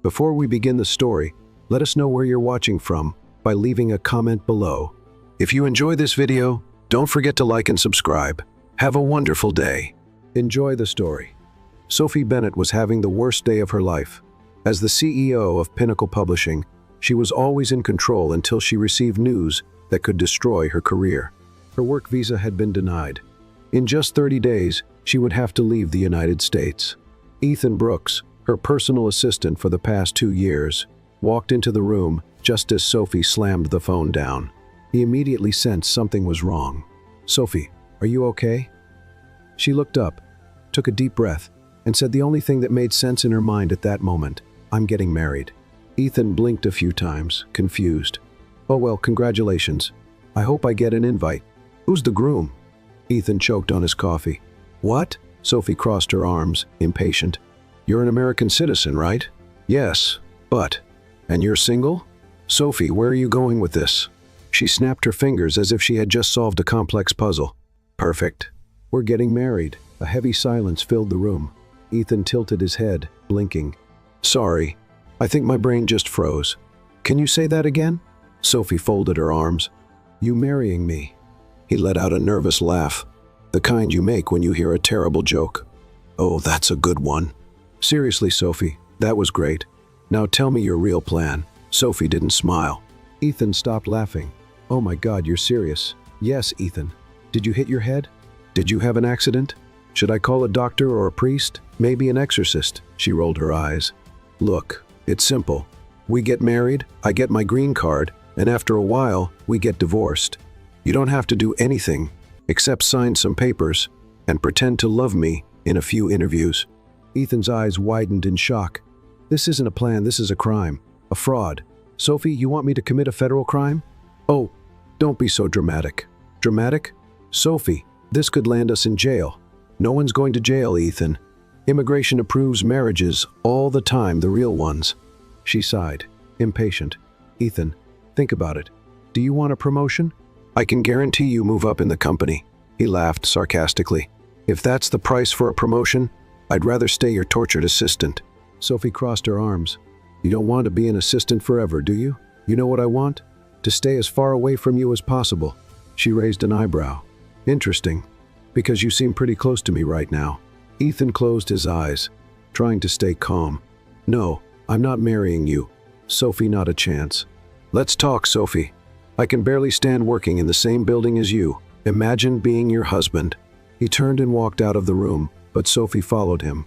Before we begin the story, let us know where you're watching from by leaving a comment below. If you enjoy this video, don't forget to like and subscribe. Have a wonderful day. Enjoy the story. Sophie Bennett was having the worst day of her life. As the CEO of Pinnacle Publishing, she was always in control until she received news that could destroy her career. Her work visa had been denied. In just 30 days, she would have to leave the United States. Ethan Brooks, her personal assistant for the past 2 years, walked into the room just as Sophie slammed the phone down. He immediately sensed something was wrong. "Sophie, are you okay?" She looked up, took a deep breath, and said the only thing that made sense in her mind at that moment, "I'm getting married." Ethan blinked a few times, confused. "Oh well, congratulations. I hope I get an invite. Who's the groom?" Ethan choked on his coffee. "What?" Sophie crossed her arms, impatient. "You're an American citizen, right?" "Yes, but..." "And you're single?" "Sophie, where are you going with this?" She snapped her fingers as if she had just solved a complex puzzle. "Perfect. We're getting married." A heavy silence filled the room. Ethan tilted his head, blinking. "Sorry, I think my brain just froze. Can you say that again?" Sophie folded her arms. "You marrying me?" He let out a nervous laugh, the kind you make when you hear a terrible joke. "Oh, that's a good one." "Seriously, Sophie, that was great. Now tell me your real plan." Sophie didn't smile. Ethan stopped laughing. "Oh my God, you're serious." "Yes, Ethan. Did you hit your head? Did you have an accident? Should I call a doctor or a priest? Maybe an exorcist?" She rolled her eyes. "Look, it's simple. We get married, I get my green card, and after a while, we get divorced. You don't have to do anything except sign some papers and pretend to love me in a few interviews." Ethan's eyes widened in shock. "This isn't a plan, this is a crime. A fraud. Sophie, you want me to commit a federal crime?" "Oh, don't be so dramatic." "Dramatic? Sophie, this could land us in jail." "No one's going to jail, Ethan. Immigration approves marriages all the time, the real ones." She sighed, impatient. "Ethan, think about it. Do you want a promotion?" "I can guarantee you move up in the company." He laughed sarcastically. "If that's the price for a promotion, I'd rather stay your tortured assistant." Sophie crossed her arms. "You don't want to be an assistant forever, do you? You know what I want? To stay as far away from you as possible." She raised an eyebrow. "Interesting, because you seem pretty close to me right now." Ethan closed his eyes, trying to stay calm. "No, I'm not marrying you. Sophie, not a chance." "Let's talk, Sophie. I can barely stand working in the same building as you. Imagine being your husband." He turned and walked out of the room, but Sophie followed him.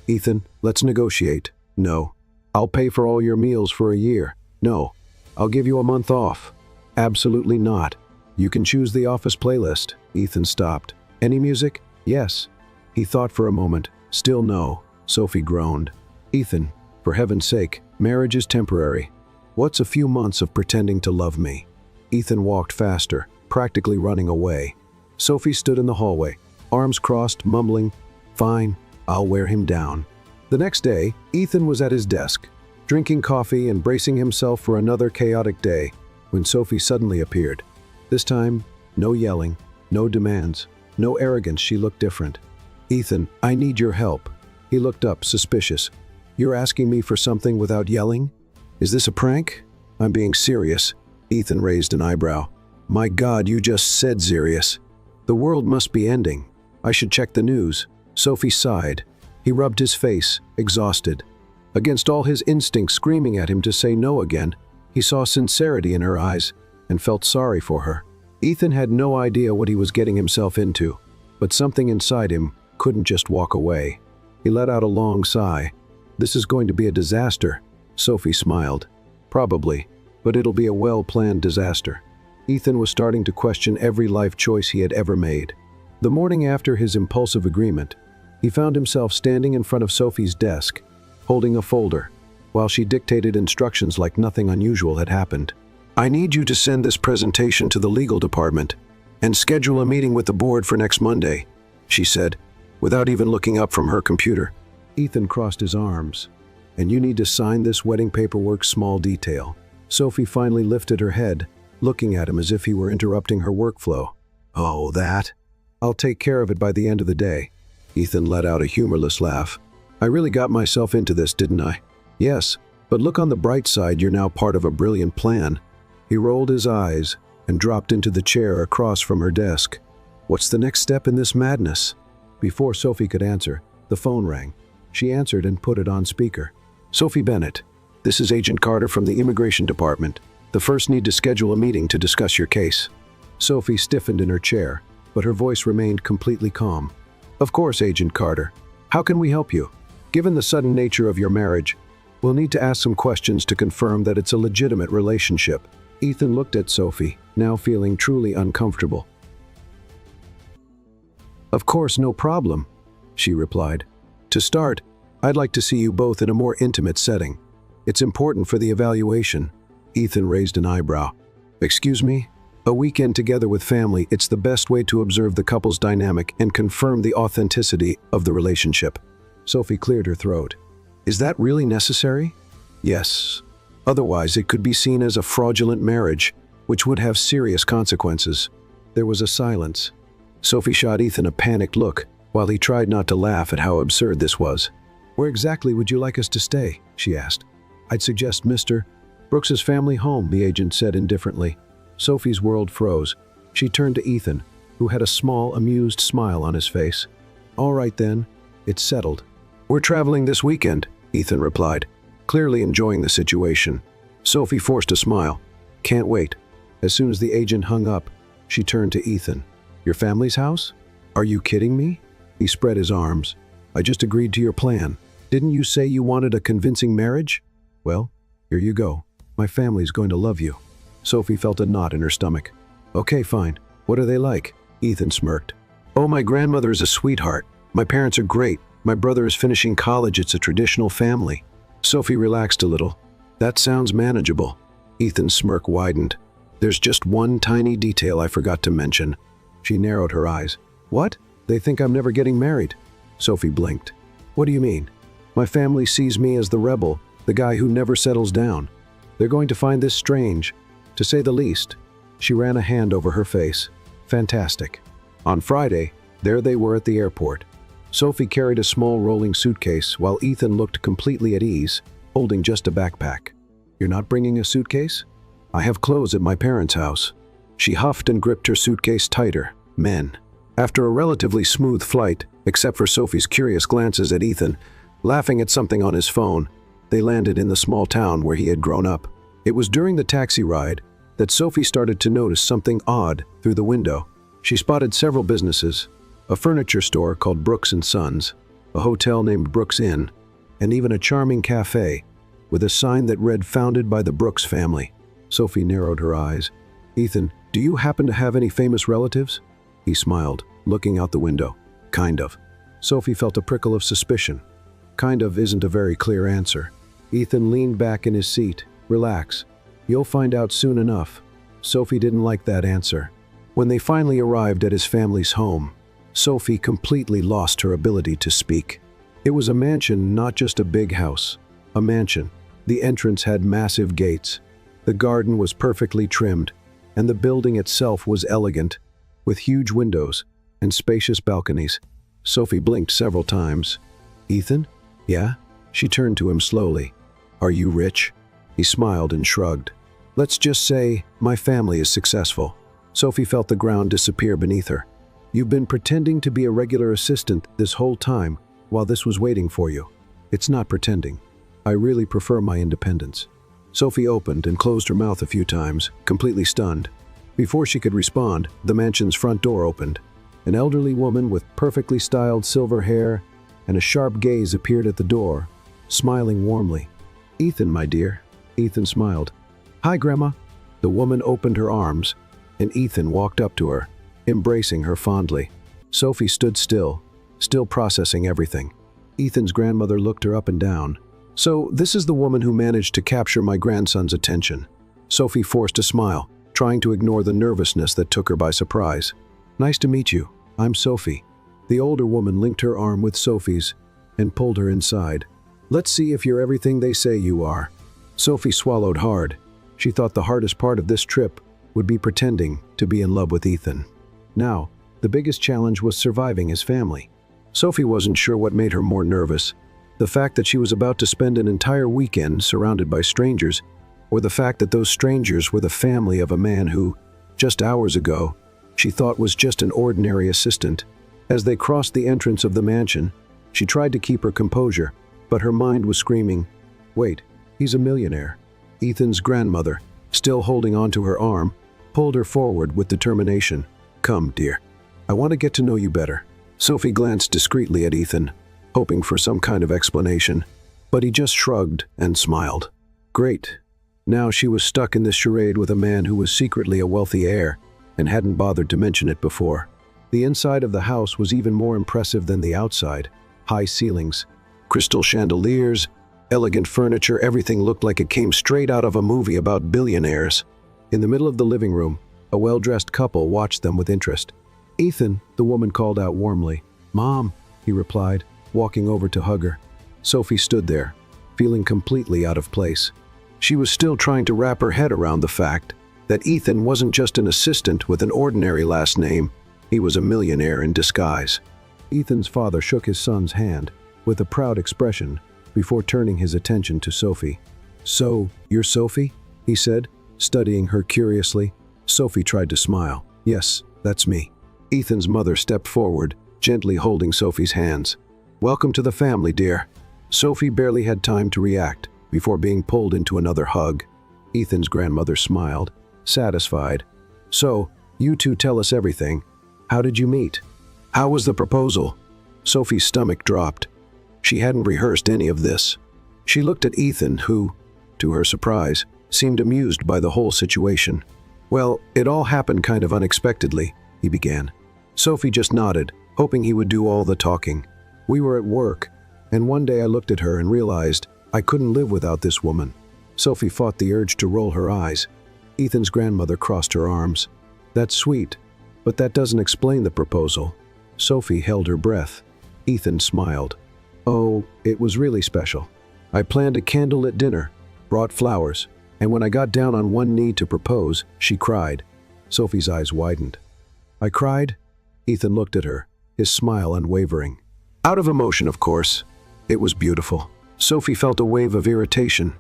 "Ethan, let's negotiate." "No. I'll pay for all your meals for a year." "No. I'll give you a month off." "Absolutely not. You can choose the office playlist." Ethan stopped. "Any music?" "Yes." He thought for a moment. "Still no." Sophie groaned. "Ethan, for heaven's sake, marriage is temporary. What's a few months of pretending to love me?" Ethan walked faster, practically running away. Sophie stood in the hallway, arms crossed, mumbling, "Fine, I'll wear him down." The next day, Ethan was at his desk, drinking coffee and bracing himself for another chaotic day, when Sophie suddenly appeared. This time, no yelling, no demands, no arrogance. She looked different. "Ethan, I need your help." He looked up, suspicious. "You're asking me for something without yelling? Is this a prank?" "I'm being serious." Ethan raised an eyebrow. "My God, you just said serious. The world must be ending. I should check the news." Sophie sighed. He rubbed his face, exhausted. Against all his instincts screaming at him to say no again, he saw sincerity in her eyes and felt sorry for her. Ethan had no idea what he was getting himself into, but something inside him couldn't just walk away. He let out a long sigh. "This is going to be a disaster." Sophie smiled. "Probably, but it'll be a well-planned disaster." Ethan was starting to question every life choice he had ever made. The morning after his impulsive agreement, he found himself standing in front of Sophie's desk, holding a folder, while she dictated instructions like nothing unusual had happened. "I need you to send this presentation to the legal department and schedule a meeting with the board for next Monday," she said, without even looking up from her computer. Ethan crossed his arms. "And you need to sign this wedding paperwork, small detail." Sophie finally lifted her head, looking at him as if he were interrupting her workflow. "Oh, that? I'll take care of it by the end of the day." Ethan let out a humorless laugh. "I really got myself into this, didn't I?" "Yes, but But look on the bright side, you're now part of a brilliant plan. He rolled his eyes and dropped into the chair across from her desk. What's the next step in this madness? Before Sophie could answer, the phone rang. She answered and put it on speaker. Sophie Bennett, this is Agent Carter from the Immigration Department. The first need to schedule a meeting to discuss your case. Sophie stiffened in her chair, but her voice remained completely calm. Of course, Agent Carter. How can we help you? Given the sudden nature of your marriage, we'll need to ask some questions to confirm that it's a legitimate relationship. Ethan looked at Sophie, now feeling truly uncomfortable. Of course, no problem, she replied. To start, I'd like to see you both in a more intimate setting. It's important for the evaluation. Ethan raised an eyebrow. Excuse me? A weekend together with family, it's the best way to observe the couple's dynamic and confirm the authenticity of the relationship. Sophie cleared her throat. Is that really necessary? Yes. Otherwise, it could be seen as a fraudulent marriage, which would have serious consequences. There was a silence. Sophie shot Ethan a panicked look, while he tried not to laugh at how absurd this was. Where exactly would you like us to stay? She asked. I'd suggest Mr. Brooks's family home, the agent said indifferently. Sophie's world froze. She turned to Ethan, who had a small, amused smile on his face. All right then, it's settled. We're traveling this weekend, Ethan replied, clearly enjoying the situation. Sophie forced a smile. Can't wait. As soon as the agent hung up, she turned to Ethan. Your family's house? Are you kidding me? He spread his arms. I just agreed to your plan. Didn't you say you wanted a convincing marriage? Well, here you go. My family's going to love you. Sophie felt a knot in her stomach. Okay, fine. What are they like? Ethan smirked. Oh, my grandmother is a sweetheart. My parents are great. My brother is finishing college. It's a traditional family. Sophie relaxed a little. That sounds manageable. Ethan's smirk widened. There's just one tiny detail I forgot to mention. She narrowed her eyes. What? They think I'm never getting married. Sophie blinked. What do you mean? My family sees me as the rebel, the guy who never settles down. They're going to find this strange, to say the least. She ran a hand over her face. Fantastic. On Friday, there they were at the airport. Sophie carried a small rolling suitcase while Ethan looked completely at ease, holding just a backpack. You're not bringing a suitcase? I have clothes at my parents' house. She huffed and gripped her suitcase tighter. Men. After a relatively smooth flight, except for Sophie's curious glances at Ethan, laughing at something on his phone, they landed in the small town where he had grown up. It was during the taxi ride that Sophie started to notice something odd through the window. She spotted several businesses, a furniture store called Brooks & Sons, a hotel named Brooks Inn, and even a charming cafe with a sign that read founded by the Brooks family. Sophie narrowed her eyes. Ethan, do you happen to have any famous relatives? He smiled, looking out the window. Kind of. Sophie felt a prickle of suspicion. Kind of isn't a very clear answer. Ethan leaned back in his seat. Relax. You'll find out soon enough. Sophie didn't like that answer. When they finally arrived at his family's home, Sophie completely lost her ability to speak. It was a mansion, not just a big house. A mansion. The entrance had massive gates. The garden was perfectly trimmed, and the building itself was elegant, with huge windows and spacious balconies. Sophie blinked several times. Ethan? Yeah? She turned to him slowly. Are you rich? He smiled and shrugged. Let's just say my family is successful. Sophie felt the ground disappear beneath her. You've been pretending to be a regular assistant this whole time while this was waiting for you. It's not pretending. I really prefer my independence. Sophie opened and closed her mouth a few times, completely stunned. Before she could respond, the mansion's front door opened. An elderly woman with perfectly styled silver hair and a sharp gaze appeared at the door, smiling warmly. Ethan, my dear. Ethan smiled. Hi, Grandma. The woman opened her arms, and Ethan walked up to her, embracing her fondly. Sophie stood still processing everything. Ethan's grandmother looked her up and down. So, this is the woman who managed to capture my grandson's attention. Sophie forced a smile, trying to ignore the nervousness that took her by surprise. Nice to meet you. I'm Sophie. The older woman linked her arm with Sophie's and pulled her inside. Let's see if you're everything they say you are. Sophie swallowed hard. She thought the hardest part of this trip would be pretending to be in love with Ethan. Now, the biggest challenge was surviving his family. Sophie wasn't sure what made her more nervous, The fact that she was about to spend an entire weekend surrounded by strangers, or the fact that those strangers were the family of a man who, just hours ago, she thought was just an ordinary assistant. As they crossed the entrance of the mansion, she tried to keep her composure, but her mind was screaming, "Wait, he's a millionaire." Ethan's grandmother, still holding onto her arm, pulled her forward with determination. "Come, dear. I want to get to know you better." Sophie glanced discreetly at Ethan, hoping for some kind of explanation, but he just shrugged and smiled. Great. Now she was stuck in this charade with a man who was secretly a wealthy heir and hadn't bothered to mention it before. The inside of the house was even more impressive than the outside. High ceilings, crystal chandeliers, elegant furniture, everything looked like it came straight out of a movie about billionaires. In the middle of the living room, a well-dressed couple watched them with interest. "Ethan," the woman called out warmly. "Mom," he replied, walking over to hug her. Sophie stood there, feeling completely out of place. She was still trying to wrap her head around the fact that Ethan wasn't just an assistant with an ordinary last name, he was a millionaire in disguise. Ethan's father shook his son's hand with a proud expression before turning his attention to Sophie. "So, you're Sophie?" he said, studying her curiously. Sophie tried to smile. "Yes, that's me." Ethan's mother stepped forward, gently holding Sophie's hands. "Welcome to the family, dear." Sophie barely had time to react before being pulled into another hug. Ethan's grandmother smiled, satisfied. "So, you two tell us everything. How did you meet? How was the proposal?" Sophie's stomach dropped. She hadn't rehearsed any of this. She looked at Ethan, who, to her surprise, seemed amused by the whole situation. "Well, it all happened kind of unexpectedly," he began. Sophie just nodded, hoping he would do all the talking. "We were at work, and one day I looked at her and realized I couldn't live without this woman." Sophie fought the urge to roll her eyes. Ethan's grandmother crossed her arms. "That's sweet, but that doesn't explain the proposal." Sophie held her breath. Ethan smiled. "Oh, it was really special. I planned a candlelit dinner, brought flowers, and when I got down on one knee to propose, she cried." Sophie's eyes widened. "I cried?" Ethan looked at her, his smile unwavering. "Out of emotion, of course. It was beautiful." Sophie felt a wave of irritation.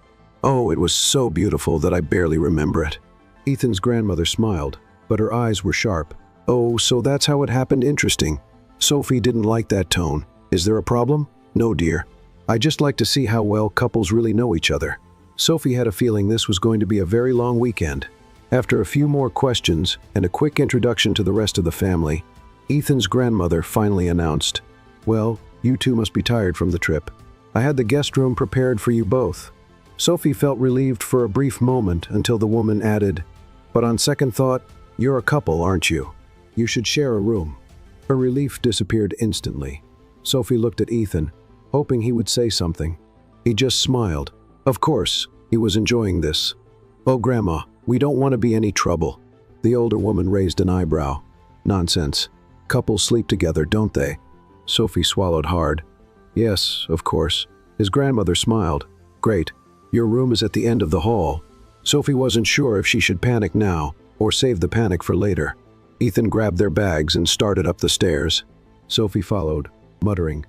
"Oh, it was so beautiful that I barely remember it." Ethan's grandmother smiled, but her eyes were sharp. "Oh, so that's how it happened? Interesting." Sophie didn't like that tone. "Is there a problem?" "No, dear. I just like to see how well couples really know each other." Sophie had a feeling this was going to be a very long weekend. After a few more questions and a quick introduction to the rest of the family, Ethan's grandmother finally announced, "Well, you two must be tired from the trip. I had the guest room prepared for you both." Sophie felt relieved for a brief moment until the woman added, "But on second thought, you're a couple, aren't you? You should share a room." Her relief disappeared instantly. Sophie looked at Ethan, hoping he would say something. He just smiled. Of course, he was enjoying this. "Oh, Grandma, we don't want to be any trouble." The older woman raised an eyebrow. "Nonsense. Couples sleep together, don't they?" Sophie swallowed hard. "Yes, of course." His grandmother smiled. "Great. Your room is at the end of the hall." Sophie wasn't sure if she should panic now or save the panic for later. Ethan grabbed their bags and started up the stairs. Sophie followed, muttering,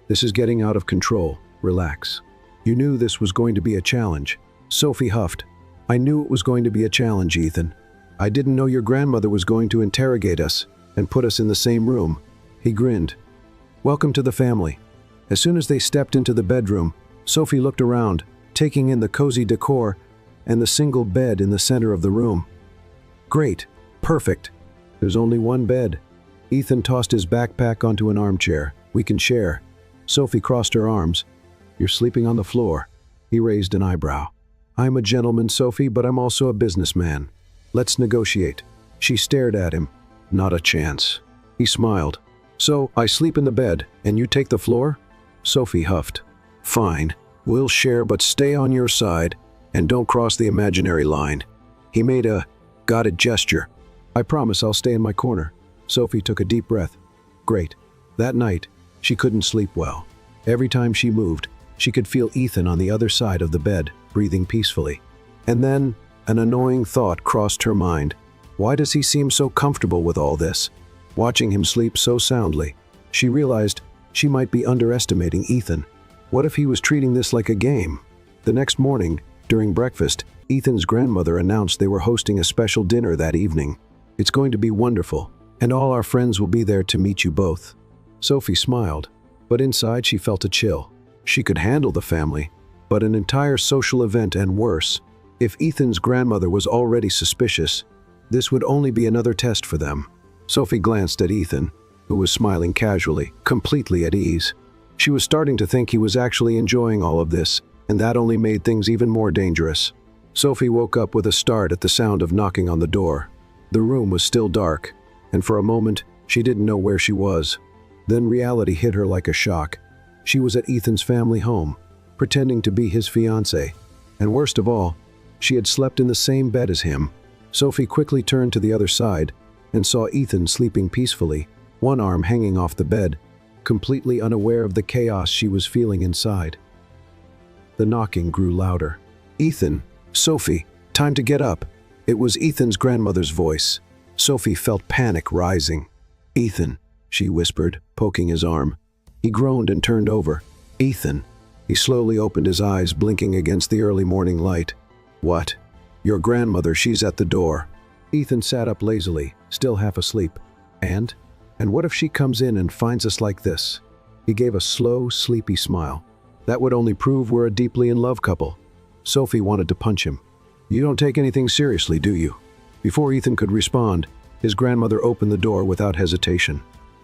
"This is getting out of control. Relax." "You knew this was going to be a challenge." Sophie huffed. "I knew it was going to be a challenge, Ethan. I didn't know your grandmother was going to interrogate us and put us in the same room." He grinned. "Welcome to the family." As soon as they stepped into the bedroom, Sophie looked around, taking in the cozy decor and the single bed in the center of the room. "Great. Perfect. There's only one bed." Ethan tossed his backpack onto an armchair. "We can share." Sophie crossed her arms. "You're sleeping on the floor." He raised an eyebrow. "I'm a gentleman, Sophie, but I'm also a businessman. Let's negotiate." She stared at him. "Not a chance." He smiled. "So, I sleep in the bed, and you take the floor?" Sophie huffed. "Fine. We'll share, but stay on your side, and don't cross the imaginary line." He made a got it gesture. "I promise I'll stay in my corner." Sophie took a deep breath. Great. That night, she couldn't sleep well. Every time she moved, she could feel Ethan on the other side of the bed, breathing peacefully. And then, an annoying thought crossed her mind. Why does he seem so comfortable with all this? Watching him sleep so soundly, she realized she might be underestimating Ethan. What if he was treating this like a game? The next morning, during breakfast, Ethan's grandmother announced they were hosting a special dinner that evening. "It's going to be wonderful, and all our friends will be there to meet you both." Sophie smiled, but inside she felt a chill. She could handle the family, but an entire social event and worse. If Ethan's grandmother was already suspicious, this would only be another test for them. Sophie glanced at Ethan, who was smiling casually, completely at ease. She was starting to think he was actually enjoying all of this, and that only made things even more dangerous. Sophie woke up with a start at the sound of knocking on the door. The room was still dark, and for a moment, she didn't know where she was. Then reality hit her like a shock. She was at Ethan's family home, pretending to be his fiancée. And worst of all, she had slept in the same bed as him. Sophie quickly turned to the other side and saw Ethan sleeping peacefully, one arm hanging off the bed, completely unaware of the chaos she was feeling inside. The knocking grew louder. "Ethan, Sophie, time to get up." It was Ethan's grandmother's voice. Sophie felt panic rising. "Ethan," she whispered, poking his arm. He groaned and turned over. "Ethan." He slowly opened his eyes, blinking against the early morning light. "What?" "Your grandmother, she's at the door." Ethan sat up lazily, still half asleep. And what if she comes in and finds us like this?" He gave a slow, sleepy smile. "That would only prove we're a deeply in love couple." Sophie wanted to punch him. "You don't take anything seriously, do you?" Before Ethan could respond, his grandmother opened the door without hesitation.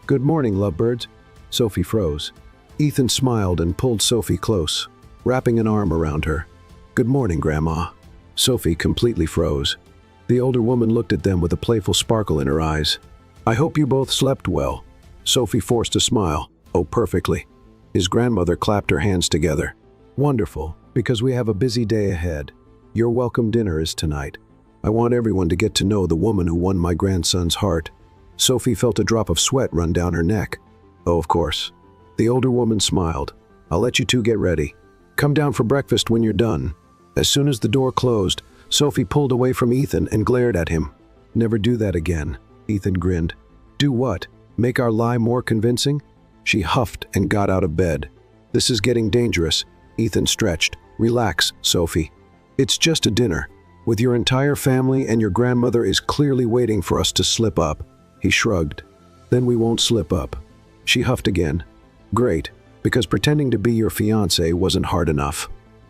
"Good morning, lovebirds." Sophie froze. Ethan smiled and pulled Sophie close, wrapping an arm around her. "Good morning, Grandma." Sophie completely froze. The older woman looked at them with a playful sparkle in her eyes. "I hope you both slept well." Sophie forced a smile. "Oh, perfectly." His grandmother clapped her hands together. "Wonderful, because we have a busy day ahead. Your welcome dinner is tonight. I want everyone to get to know the woman who won my grandson's heart." Sophie felt a drop of sweat run down her neck. "Oh, of course." The older woman smiled. "I'll let you two get ready. Come down for breakfast when you're done." As soon as the door closed, Sophie pulled away from Ethan and glared at him. "Never do that again," Ethan grinned. "Do what? Make our lie more convincing?" She huffed and got out of bed. "This is getting dangerous." Ethan stretched. "Relax, Sophie. It's just a dinner. With your entire family, and your grandmother is clearly waiting for us to slip up." He shrugged. "Then we won't slip up." She huffed again. "Great, because pretending to be your fiancé wasn't hard enough.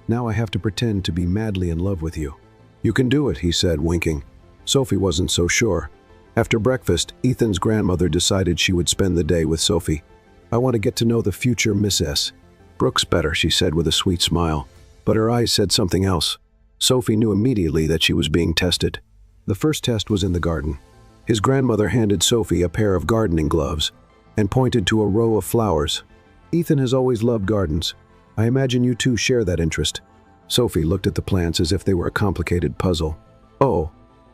Now I have to pretend to be madly in love with you." "You can do it," he said, winking. Sophie wasn't so sure. After breakfast, Ethan's grandmother decided she would spend the day with Sophie. "I want to get to know the future Miss S. Brooks better," she said with a sweet smile. But her eyes said something else. Sophie knew immediately that she was being tested. The first test was in the garden. His grandmother handed Sophie a pair of gardening gloves and pointed to a row of flowers. "Ethan has always loved gardens. I imagine you two share that interest." Sophie looked at the plants as if they were a complicated puzzle. "Oh,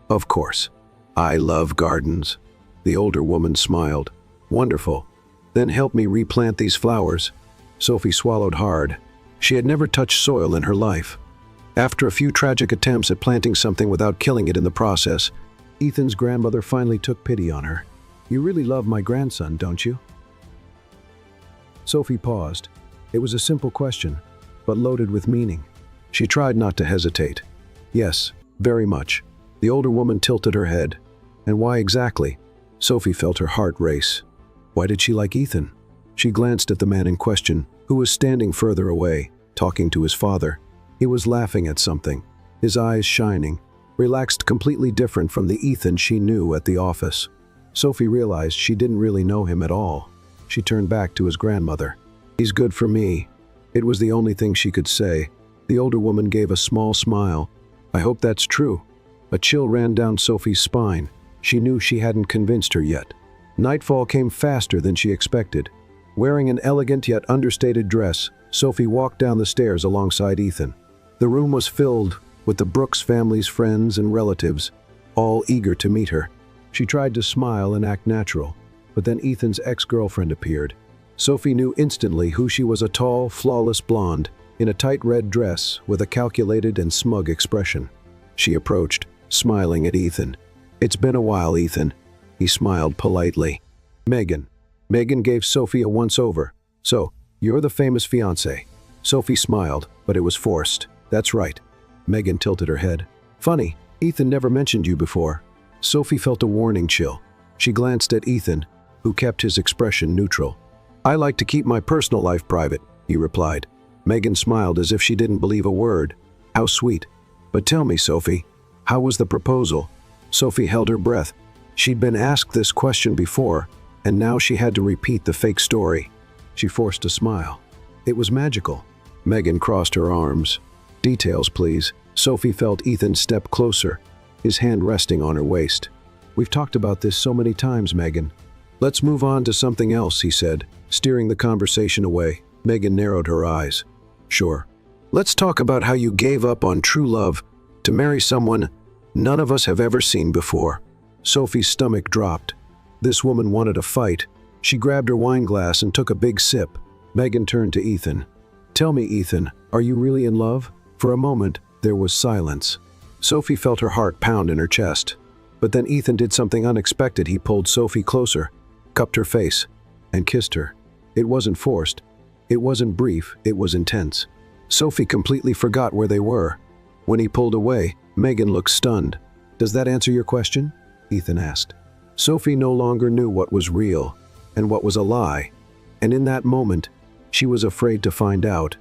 of course. I love gardens." The older woman smiled. "Wonderful. Then help me replant these flowers." Sophie swallowed hard. She had never touched soil in her life. After a few tragic attempts at planting something without killing it in the process, Ethan's grandmother finally took pity on her. "You really love my grandson, don't you?" Sophie paused. It was a simple question, but loaded with meaning. She tried not to hesitate. "Yes, very much." The older woman tilted her head. "And why exactly?" Sophie felt her heart race. Why did she like Ethan? She glanced at the man in question, who was standing further away, talking to his father. He was laughing at something, his eyes shining, relaxed, completely different from the Ethan she knew at the office. Sophie realized she didn't really know him at all. She turned back to his grandmother. "He's good for me." It was the only thing she could say. The older woman gave a small smile. "I hope that's true." A chill ran down Sophie's spine. She knew she hadn't convinced her yet. Nightfall came faster than she expected. Wearing an elegant yet understated dress, Sophie walked down the stairs alongside Ethan. The room was filled with the Brooks family's friends and relatives, all eager to meet her. She tried to smile and act natural, but then Ethan's ex-girlfriend appeared. Sophie knew instantly who she was: a tall, flawless blonde, in a tight red dress with a calculated and smug expression. She approached, smiling at Ethan. "It's been a while, Ethan." He smiled politely. Megan. Megan gave Sophie a once-over. "So, you're the famous fiancé." Sophie smiled, but it was forced. That's right. Megan tilted her head. Funny, Ethan never mentioned you before. Sophie felt a warning chill. She glanced at Ethan, who kept his expression neutral. I like to keep my personal life private, he replied. Megan smiled as if she didn't believe a word. How sweet. But tell me, Sophie, how was the proposal? Sophie held her breath. She'd been asked this question before, and now she had to repeat the fake story. She forced a smile. It was magical. Megan crossed her arms. Details, please. Sophie felt Ethan step closer, his hand resting on her waist. We've talked about this so many times, Megan. Let's move on to something else, he said, steering the conversation away. Megan narrowed her eyes. Sure. Let's talk about how you gave up on true love to marry someone none of us have ever seen before. Sophie's stomach dropped. This woman wanted a fight. She grabbed her wine glass and took a big sip. Megan turned to Ethan. Tell me, Ethan, are you really in love? For a moment, there was silence. Sophie felt her heart pound in her chest. But then Ethan did something unexpected. He pulled Sophie closer, cupped her face, and kissed her. It wasn't forced. It wasn't brief. It was intense. Sophie completely forgot where they were. When he pulled away, Megan looked stunned. Does that answer your question? Ethan asked. Sophie no longer knew what was real and what was a lie. And in that moment, she was afraid to find out.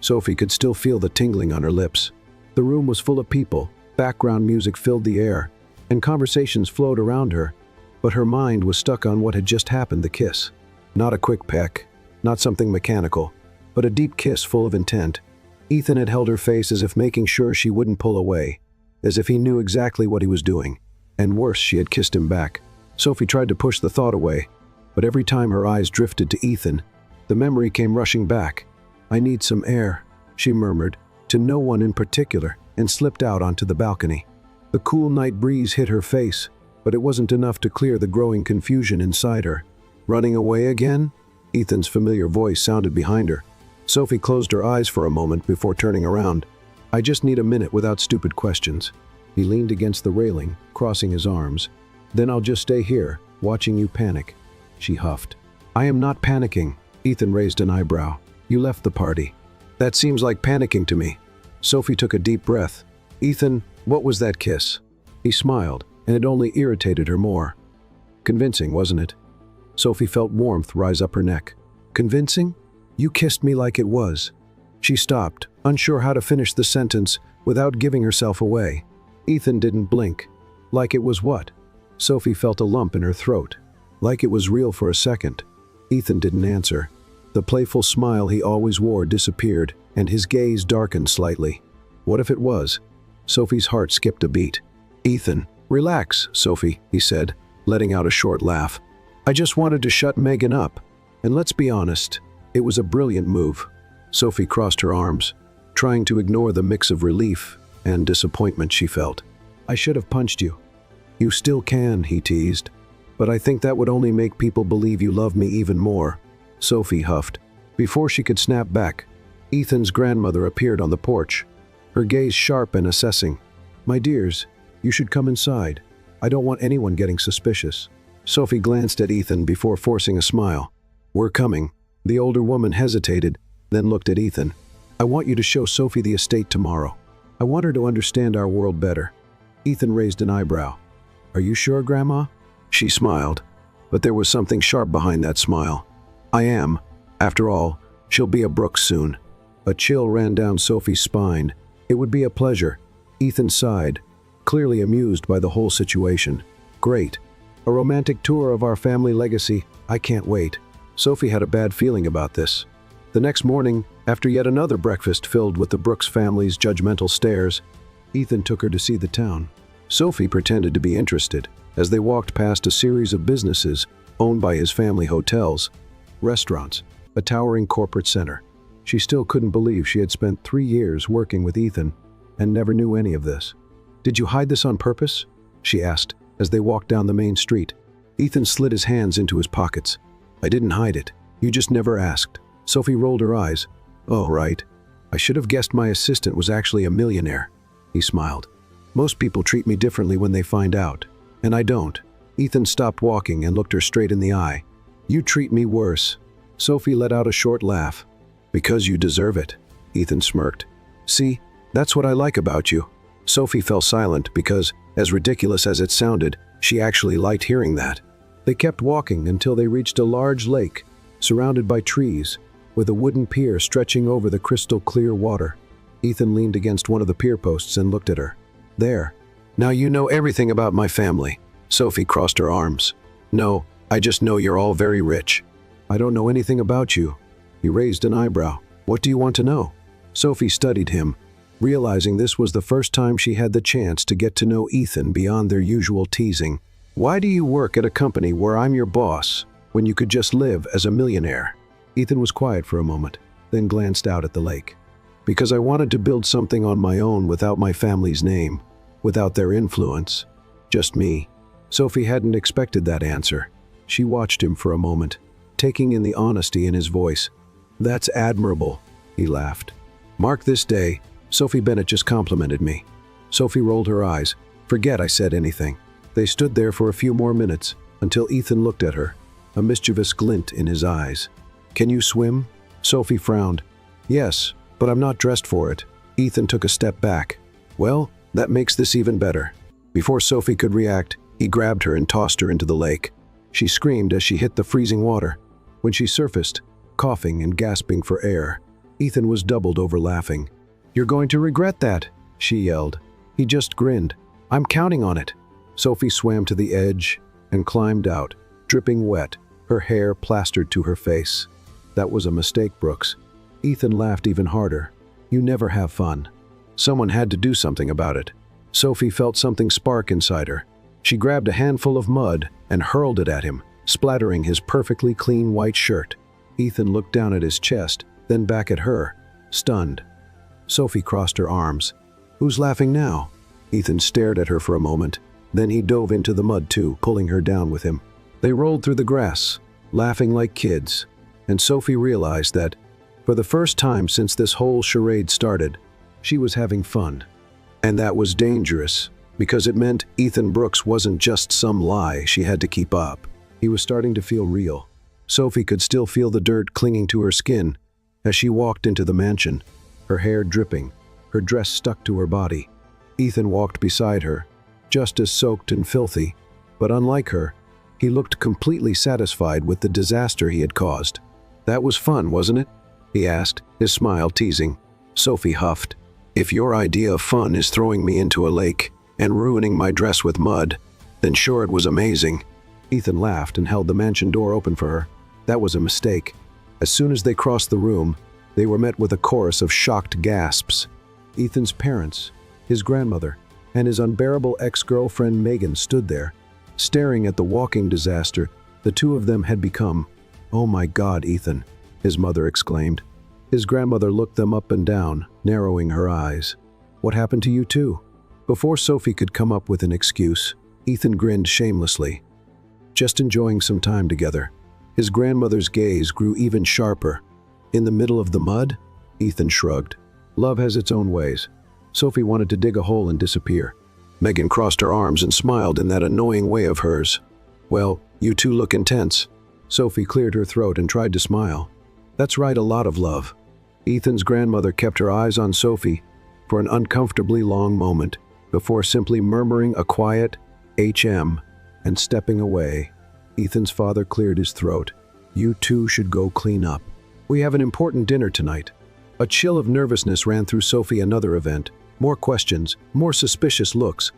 Sophie could still feel the tingling on her lips. The room was full of people. Background music filled the air, and conversations flowed around her. But her mind was stuck on what had just happened, the kiss. Not a quick peck, not something mechanical, but a deep kiss full of intent. Ethan had held her face as if making sure she wouldn't pull away, as if he knew exactly what he was doing. And worse, she had kissed him back. Sophie tried to push the thought away, but every time her eyes drifted to Ethan, the memory came rushing back. I need some air, she murmured, to no one in particular, and slipped out onto the balcony. The cool night breeze hit her face, but it wasn't enough to clear the growing confusion inside her. Running away again? Ethan's familiar voice sounded behind her. Sophie closed her eyes for a moment before turning around. I just need a minute without stupid questions. He leaned against the railing, crossing his arms. Then I'll just stay here, watching you panic. She huffed. I am not panicking. Ethan raised an eyebrow. You left the party. That seems like panicking to me. Sophie took a deep breath. Ethan, what was that kiss? He smiled, and it only irritated her more. Convincing, wasn't it? Sophie felt warmth rise up her neck. Convincing? You kissed me like it was. She stopped, unsure how to finish the sentence without giving herself away. Ethan didn't blink. Like it was what? Sophie felt a lump in her throat. Like it was real for a second. Ethan didn't answer. The playful smile he always wore disappeared, and his gaze darkened slightly. What if it was? Sophie's heart skipped a beat. Ethan, relax, Sophie, he said, letting out a short laugh. I just wanted to shut Megan up. And let's be honest, it was a brilliant move. Sophie crossed her arms, trying to ignore the mix of relief and disappointment she felt. I should have punched you. You still can, he teased. But I think that would only make people believe you love me even more. Sophie huffed. Before she could snap back, Ethan's grandmother appeared on the porch, her gaze sharp and assessing. My dears, you should come inside. I don't want anyone getting suspicious. Sophie glanced at Ethan before forcing a smile. We're coming. The older woman hesitated, then looked at Ethan. I want you to show Sophie the estate tomorrow. I want her to understand our world better. Ethan raised an eyebrow. Are you sure, Grandma? She smiled, but there was something sharp behind that smile. I am. After all, she'll be a Brooks soon. A chill ran down Sophie's spine. It would be a pleasure. Ethan sighed, clearly amused by the whole situation. Great. A romantic tour of our family legacy. I can't wait. Sophie had a bad feeling about this. The next morning, after yet another breakfast filled with the Brooks family's judgmental stares, Ethan took her to see the town. Sophie pretended to be interested as they walked past a series of businesses owned by his family: hotels, restaurants, a towering corporate center. She still couldn't believe she had spent 3 years working with Ethan and never knew any of this. Did you hide this on purpose? She asked as they walked down the main street. Ethan slid his hands into his pockets. I didn't hide it. You just never asked. Sophie rolled her eyes. Oh, right. I should have guessed my assistant was actually a millionaire. He smiled. Most people treat me differently when they find out. And I don't. Ethan stopped walking and looked her straight in the eye. You treat me worse. Sophie let out a short laugh. Because you deserve it. Ethan smirked. "See, that's what I like about you." Sophie fell silent because, as ridiculous as it sounded, she actually liked hearing that. They kept walking until they reached a large lake, surrounded by trees, with a wooden pier stretching over the crystal-clear water. Ethan leaned against one of the pier posts and looked at her. "There. Now you know everything about my family." Sophie crossed her arms. "No, I just know you're all very rich." "I don't know anything about you." He raised an eyebrow. "What do you want to know?" Sophie studied him, realizing this was the first time she had the chance to get to know Ethan beyond their usual teasing. "Why do you work at a company where I'm your boss, when you could just live as a millionaire?" Ethan was quiet for a moment, then glanced out at the lake. "Because I wanted to build something on my own without my family's name, without their influence. Just me." Sophie hadn't expected that answer. She watched him for a moment, taking in the honesty in his voice. "That's admirable," he laughed. "Mark this day, Sophie Bennett just complimented me." Sophie rolled her eyes. "Forget I said anything." They stood there for a few more minutes, until Ethan looked at her, a mischievous glint in his eyes. "Can you swim?" Sophie frowned. "Yes, but I'm not dressed for it." Ethan took a step back. "Well, that makes this even better." Before Sophie could react, he grabbed her and tossed her into the lake. She screamed as she hit the freezing water. When she surfaced, coughing and gasping for air, Ethan was doubled over laughing. "You're going to regret that," she yelled. He just grinned. "I'm counting on it." Sophie swam to the edge and climbed out, dripping wet, her hair plastered to her face. "That was a mistake, Brooks." Ethan laughed even harder. "You never have fun." Someone had to do something about it. Sophie felt something spark inside her. She grabbed a handful of mud and hurled it at him, splattering his perfectly clean white shirt. Ethan looked down at his chest, then back at her, stunned. Sophie crossed her arms. "Who's laughing now?" Ethan stared at her for a moment. Then he dove into the mud too, pulling her down with him. They rolled through the grass, laughing like kids, and Sophie realized that, for the first time since this whole charade started, she was having fun. And that was dangerous, because it meant Ethan Brooks wasn't just some lie she had to keep up. He was starting to feel real. Sophie could still feel the dirt clinging to her skin as she walked into the mansion, her hair dripping, her dress stuck to her body. Ethan walked beside her, just as soaked and filthy, but unlike her, he looked completely satisfied with the disaster he had caused. "That was fun, wasn't it?" he asked, his smile teasing. Sophie huffed. "If your idea of fun is throwing me into a lake and ruining my dress with mud, then sure, it was amazing." Ethan laughed and held the mansion door open for her. That was a mistake. As soon as they crossed the room, they were met with a chorus of shocked gasps. Ethan's parents, his grandmother, and his unbearable ex-girlfriend Megan stood there, staring at the walking disaster the two of them had become. "Oh my God, Ethan," his mother exclaimed. His grandmother looked them up and down, narrowing her eyes. "What happened to you too?" Before Sophie could come up with an excuse, Ethan grinned shamelessly. "Just enjoying some time together." His grandmother's gaze grew even sharper. "In the middle of the mud?" Ethan shrugged. "Love has its own ways." Sophie wanted to dig a hole and disappear. Megan crossed her arms and smiled in that annoying way of hers. "Well, you two look intense." Sophie cleared her throat and tried to smile. "That's right, a lot of love." Ethan's grandmother kept her eyes on Sophie for an uncomfortably long moment before simply murmuring a quiet "HM" and stepping away. Ethan's father cleared his throat. "You two should go clean up. We have an important dinner tonight." A chill of nervousness ran through Sophie. Another event. More questions, more suspicious looks,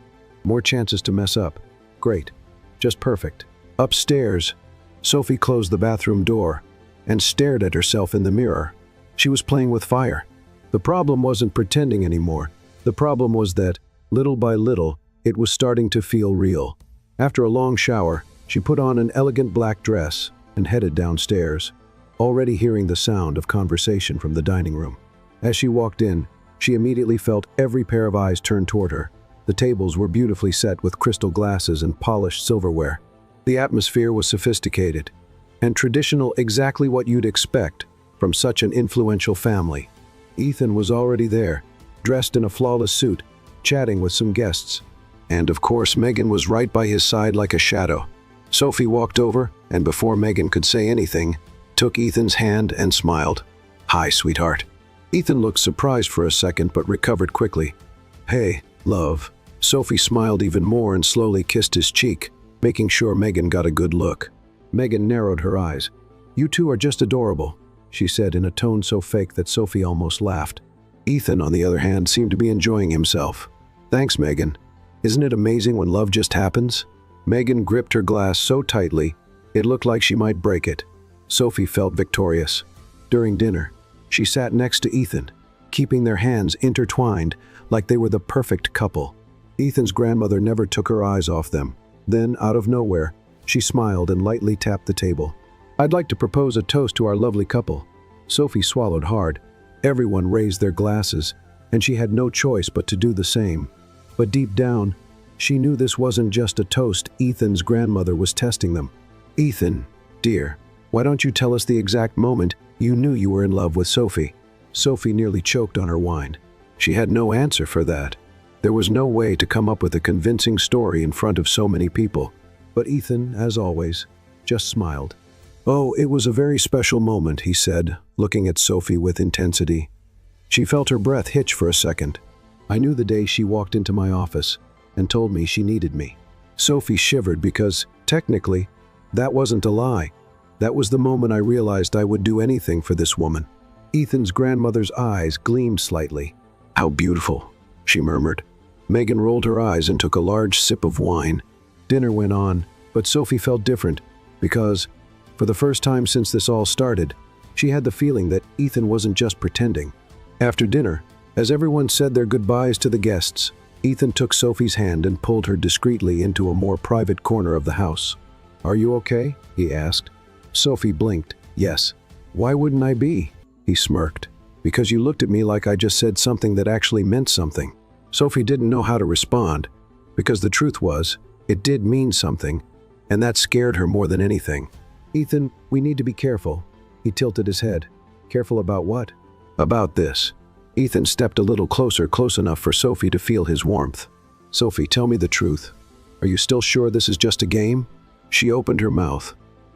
more chances to mess up. Great. Just perfect. Upstairs, Sophie closed the bathroom door and stared at herself in the mirror. She was playing with fire. The problem wasn't pretending anymore. The problem was that, little by little, it was starting to feel real. After a long shower, she put on an elegant black dress and headed downstairs, already hearing the sound of conversation from the dining room. As she walked in, she immediately felt every pair of eyes turn toward her. The tables were beautifully set with crystal glasses and polished silverware. The atmosphere was sophisticated and traditional, exactly what you'd expect from such an influential family. Ethan was already there, dressed in a flawless suit, chatting with some guests. And of course, Megan was right by his side like a shadow. Sophie walked over, and before Megan could say anything, took Ethan's hand and smiled. "Hi, sweetheart." Ethan looked surprised for a second but recovered quickly. "Hey, love." Sophie smiled even more and slowly kissed his cheek, making sure Megan got a good look. Megan narrowed her eyes. "You two are just adorable," she said in a tone so fake that Sophie almost laughed. Ethan, on the other hand, seemed to be enjoying himself. "Thanks, Megan. Isn't it amazing when love just happens?" Megan gripped her glass so tightly, it looked like she might break it. Sophie felt victorious. During dinner, she sat next to Ethan, keeping their hands intertwined like they were the perfect couple. Ethan's grandmother never took her eyes off them. Then, out of nowhere, she smiled and lightly tapped the table. "I'd like to propose a toast to our lovely couple." Sophie swallowed hard. Everyone raised their glasses, and she had no choice but to do the same. But deep down, she knew this wasn't just a toast. Ethan's grandmother was testing them. "Ethan, dear, why don't you tell us the exact moment you knew you were in love with Sophie?" Sophie nearly choked on her wine. She had no answer for that. There was no way to come up with a convincing story in front of so many people. But Ethan, as always, just smiled. "Oh, it was a very special moment," he said, looking at Sophie with intensity. She felt her breath hitch for a second. "I knew the day she walked into my office and told me she needed me." Sophie shivered because, technically, that wasn't a lie. That was the moment I realized I would do anything for this woman. Ethan's grandmother's eyes gleamed slightly. "How beautiful," she murmured. Megan rolled her eyes and took a large sip of wine. Dinner went on, but Sophie felt different because, for the first time since this all started, she had the feeling that Ethan wasn't just pretending. After dinner, as everyone said their goodbyes to the guests, Ethan took Sophie's hand and pulled her discreetly into a more private corner of the house. "Are you okay?" he asked. Sophie blinked. "Yes." "Why wouldn't I be?" he smirked. "Because you looked at me like I just said something that actually meant something." Sophie didn't know how to respond, because the truth was, it did mean something, and that scared her more than anything. "Ethan, we need to be careful." He tilted his head. "Careful about what?" "About this." Ethan stepped a little closer, close enough for Sophie to feel his warmth. "Sophie, tell me the truth. Are you still sure this is just a game?" She opened her mouth,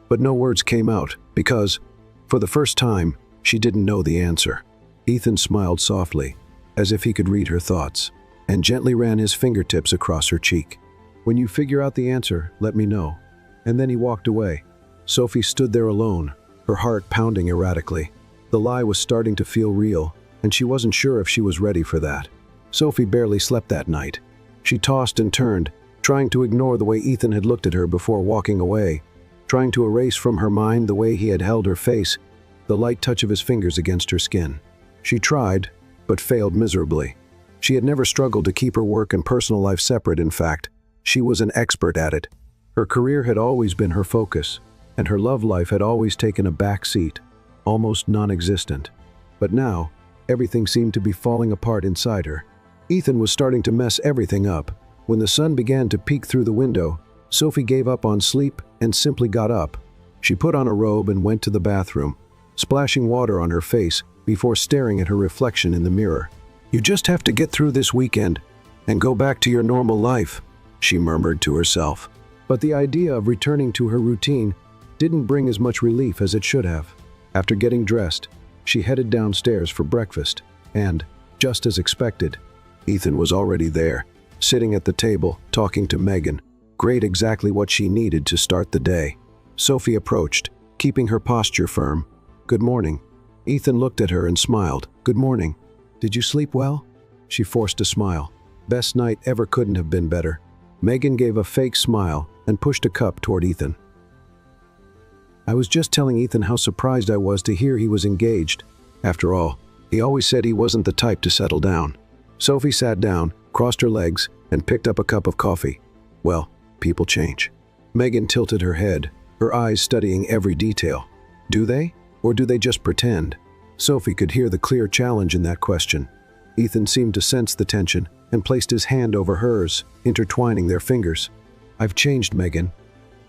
but no words came out because, for the first time, she didn't know the answer. Ethan smiled softly, as if he could read her thoughts, and gently ran his fingertips across her cheek. "When you figure out the answer, let me know." And then he walked away. Sophie stood there alone, her heart pounding erratically. The lie was starting to feel real, and she wasn't sure if she was ready for that. Sophie barely slept that night. She tossed and turned, trying to ignore the way Ethan had looked at her before walking away, trying to erase from her mind the way he had held her face, the light touch of his fingers against her skin. She tried, but failed miserably. She had never struggled to keep her work and personal life separate. In fact, she was an expert at it. Her career had always been her focus, and her love life had always taken a back seat, almost non-existent. But now, everything seemed to be falling apart inside her. Ethan was starting to mess everything up. When the sun began to peek through the window, Sophie gave up on sleep and simply got up. She put on a robe and went to the bathroom, splashing water on her face before staring at her reflection in the mirror. "You just have to get through this weekend and go back to your normal life," she murmured to herself. But the idea of returning to her routine didn't bring as much relief as it should have. After getting dressed, she headed downstairs for breakfast, and, just as expected, Ethan was already there, sitting at the table, talking to Megan. Great, exactly what she needed to start the day. Sophie approached, keeping her posture firm. "Good morning." Ethan looked at her and smiled. "Good morning. Did you sleep well?" She forced a smile. "Best night ever, couldn't have been better." Megan gave a fake smile and pushed a cup toward Ethan. "I was just telling Ethan how surprised I was to hear he was engaged. After all, he always said he wasn't the type to settle down." Sophie sat down, crossed her legs, and picked up a cup of coffee. "Well, people change." Megan tilted her head, her eyes studying every detail. "Do they? Or do they just pretend?" Sophie could hear the clear challenge in that question. Ethan seemed to sense the tension and placed his hand over hers, intertwining their fingers. "I've changed, Megan."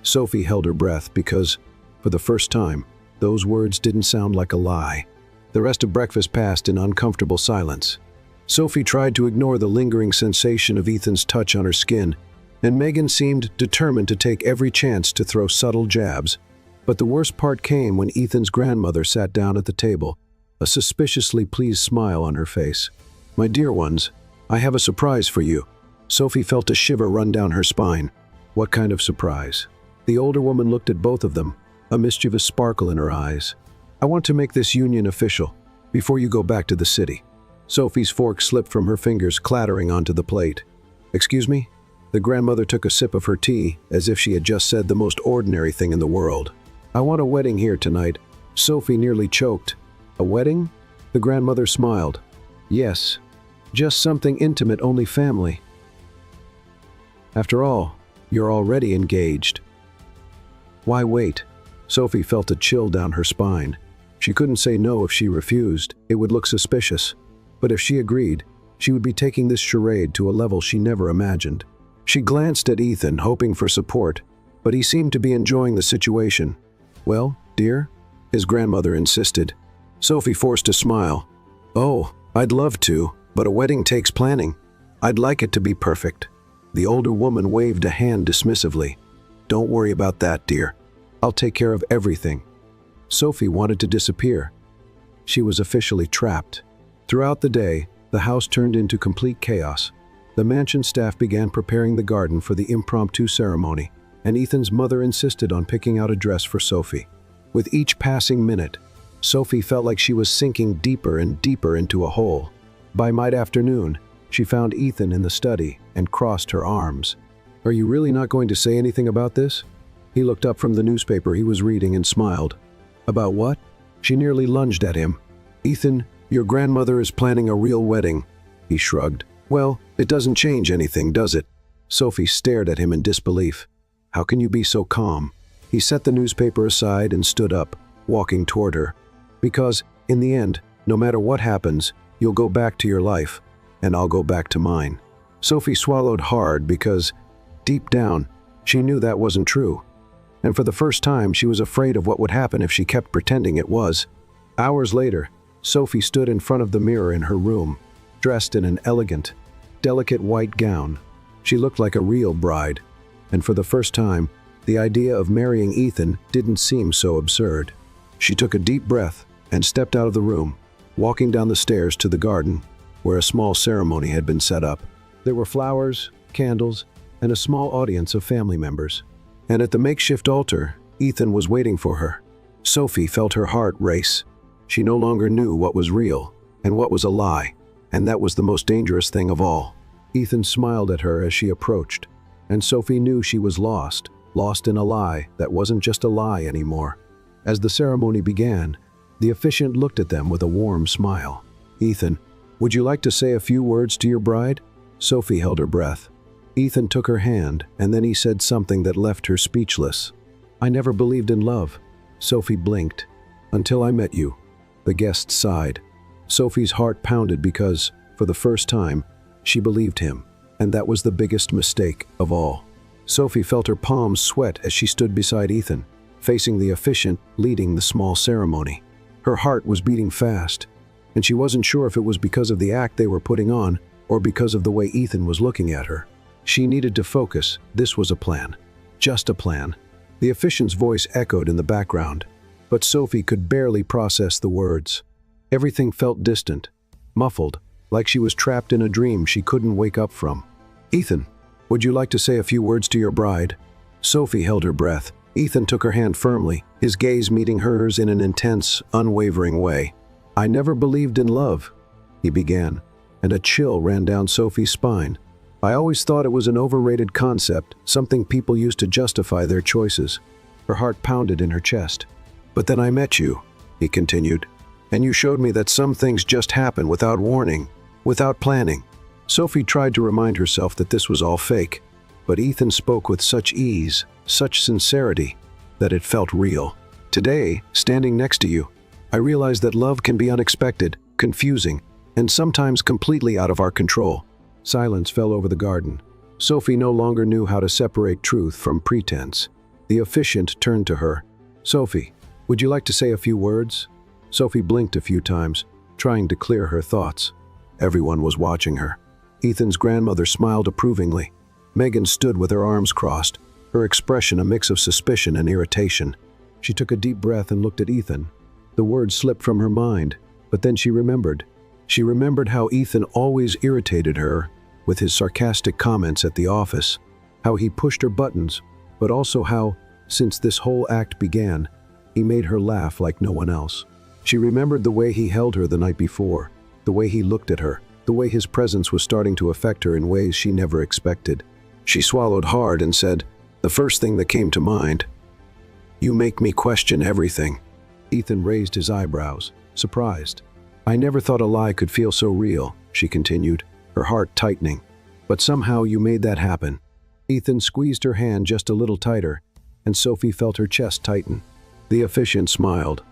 Sophie held her breath because, for the first time, those words didn't sound like a lie. The rest of breakfast passed in uncomfortable silence. Sophie tried to ignore the lingering sensation of Ethan's touch on her skin, and Megan seemed determined to take every chance to throw subtle jabs. But the worst part came when Ethan's grandmother sat down at the table, a suspiciously pleased smile on her face. "My dear ones, I have a surprise for you." Sophie felt a shiver run down her spine. What kind of surprise? The older woman looked at both of them, a mischievous sparkle in her eyes. "I want to make this union official before you go back to the city." Sophie's fork slipped from her fingers, clattering onto the plate. "Excuse me?" The grandmother took a sip of her tea, as if she had just said the most ordinary thing in the world. "I want a wedding here tonight." Sophie nearly choked. "A wedding?" The grandmother smiled. "Yes, just something intimate, only family. After all, you're already engaged." "Why wait?" Sophie felt a chill down her spine. She couldn't say no if she refused. It would look suspicious. But if she agreed, she would be taking this charade to a level she never imagined. She glanced at Ethan, hoping for support, but he seemed to be enjoying the situation. "Well, dear?" his grandmother insisted. Sophie forced a smile. "Oh, I'd love to, but a wedding takes planning. I'd like it to be perfect." The older woman waved a hand dismissively. "Don't worry about that, dear. I'll take care of everything." Sophie wanted to disappear. She was officially trapped. Throughout the day, the house turned into complete chaos. The mansion staff began preparing the garden for the impromptu ceremony, and Ethan's mother insisted on picking out a dress for Sophie. With each passing minute, Sophie felt like she was sinking deeper and deeper into a hole. By mid-afternoon, she found Ethan in the study and crossed her arms. "Are you really not going to say anything about this?" He looked up from the newspaper he was reading and smiled. "About what?" She nearly lunged at him. "Ethan, your grandmother is planning a real wedding." He shrugged. "Well, it doesn't change anything, does it?" Sophie stared at him in disbelief. "How can you be so calm?" He set the newspaper aside and stood up, walking toward her. "Because, in the end, no matter what happens, you'll go back to your life, and I'll go back to mine." Sophie swallowed hard because, deep down, she knew that wasn't true. And for the first time, she was afraid of what would happen if she kept pretending it was. Hours later, Sophie stood in front of the mirror in her room, dressed in an elegant, delicate white gown. She looked like a real bride, and for the first time, the idea of marrying Ethan didn't seem so absurd. She took a deep breath and stepped out of the room, walking down the stairs to the garden, where a small ceremony had been set up. There were flowers, candles, and a small audience of family members. And at the makeshift altar, Ethan was waiting for her. Sophie felt her heart race. She no longer knew what was real and what was a lie, and that was the most dangerous thing of all. Ethan smiled at her as she approached, and Sophie knew she was lost in a lie that wasn't just a lie anymore. As the ceremony began, the officiant looked at them with a warm smile. "Ethan, would you like to say a few words to your bride?" Sophie held her breath. Ethan took her hand, and then he said something that left her speechless. "I never believed in love." Sophie blinked. "Until I met you." The guest sighed. Sophie's heart pounded because, for the first time, she believed him, and that was the biggest mistake of all. Sophie felt her palms sweat as she stood beside Ethan, facing the officiant leading the small ceremony. Her heart was beating fast, and she wasn't sure if it was because of the act they were putting on or because of the way Ethan was looking at her. She needed to focus. This was a plan. Just a plan. The officiant's voice echoed in the background, but Sophie could barely process the words. Everything felt distant, muffled, like she was trapped in a dream she couldn't wake up from. "Ethan, would you like to say a few words to your bride?" Sophie held her breath. Ethan took her hand firmly, his gaze meeting hers in an intense, unwavering way. "I never believed in love," he began, and a chill ran down Sophie's spine. "I always thought it was an overrated concept, something people used to justify their choices." Her heart pounded in her chest. "But then I met you," he continued, "and you showed me that some things just happen without warning, without planning." Sophie tried to remind herself that this was all fake, but Ethan spoke with such ease, such sincerity, that it felt real. "Today, standing next to you, I realized that love can be unexpected, confusing, and sometimes completely out of our control." Silence fell over the garden. Sophie no longer knew how to separate truth from pretense. The officiant turned to her. "Sophie, would you like to say a few words?" Sophie blinked a few times, trying to clear her thoughts. Everyone was watching her. Ethan's grandmother smiled approvingly. Megan stood with her arms crossed, her expression a mix of suspicion and irritation. She took a deep breath and looked at Ethan. The words slipped from her mind. But then she remembered. She remembered how Ethan always irritated her with his sarcastic comments at the office, how he pushed her buttons, but also how, since this whole act began, he made her laugh like no one else. She remembered the way he held her the night before, the way he looked at her, the way his presence was starting to affect her in ways she never expected. She swallowed hard and said, the first thing that came to mind, "You make me question everything." Ethan raised his eyebrows, surprised. "I never thought a lie could feel so real," she continued, her heart tightening. "But somehow you made that happen." Ethan squeezed her hand just a little tighter, and Sophie felt her chest tighten. The officiant smiled.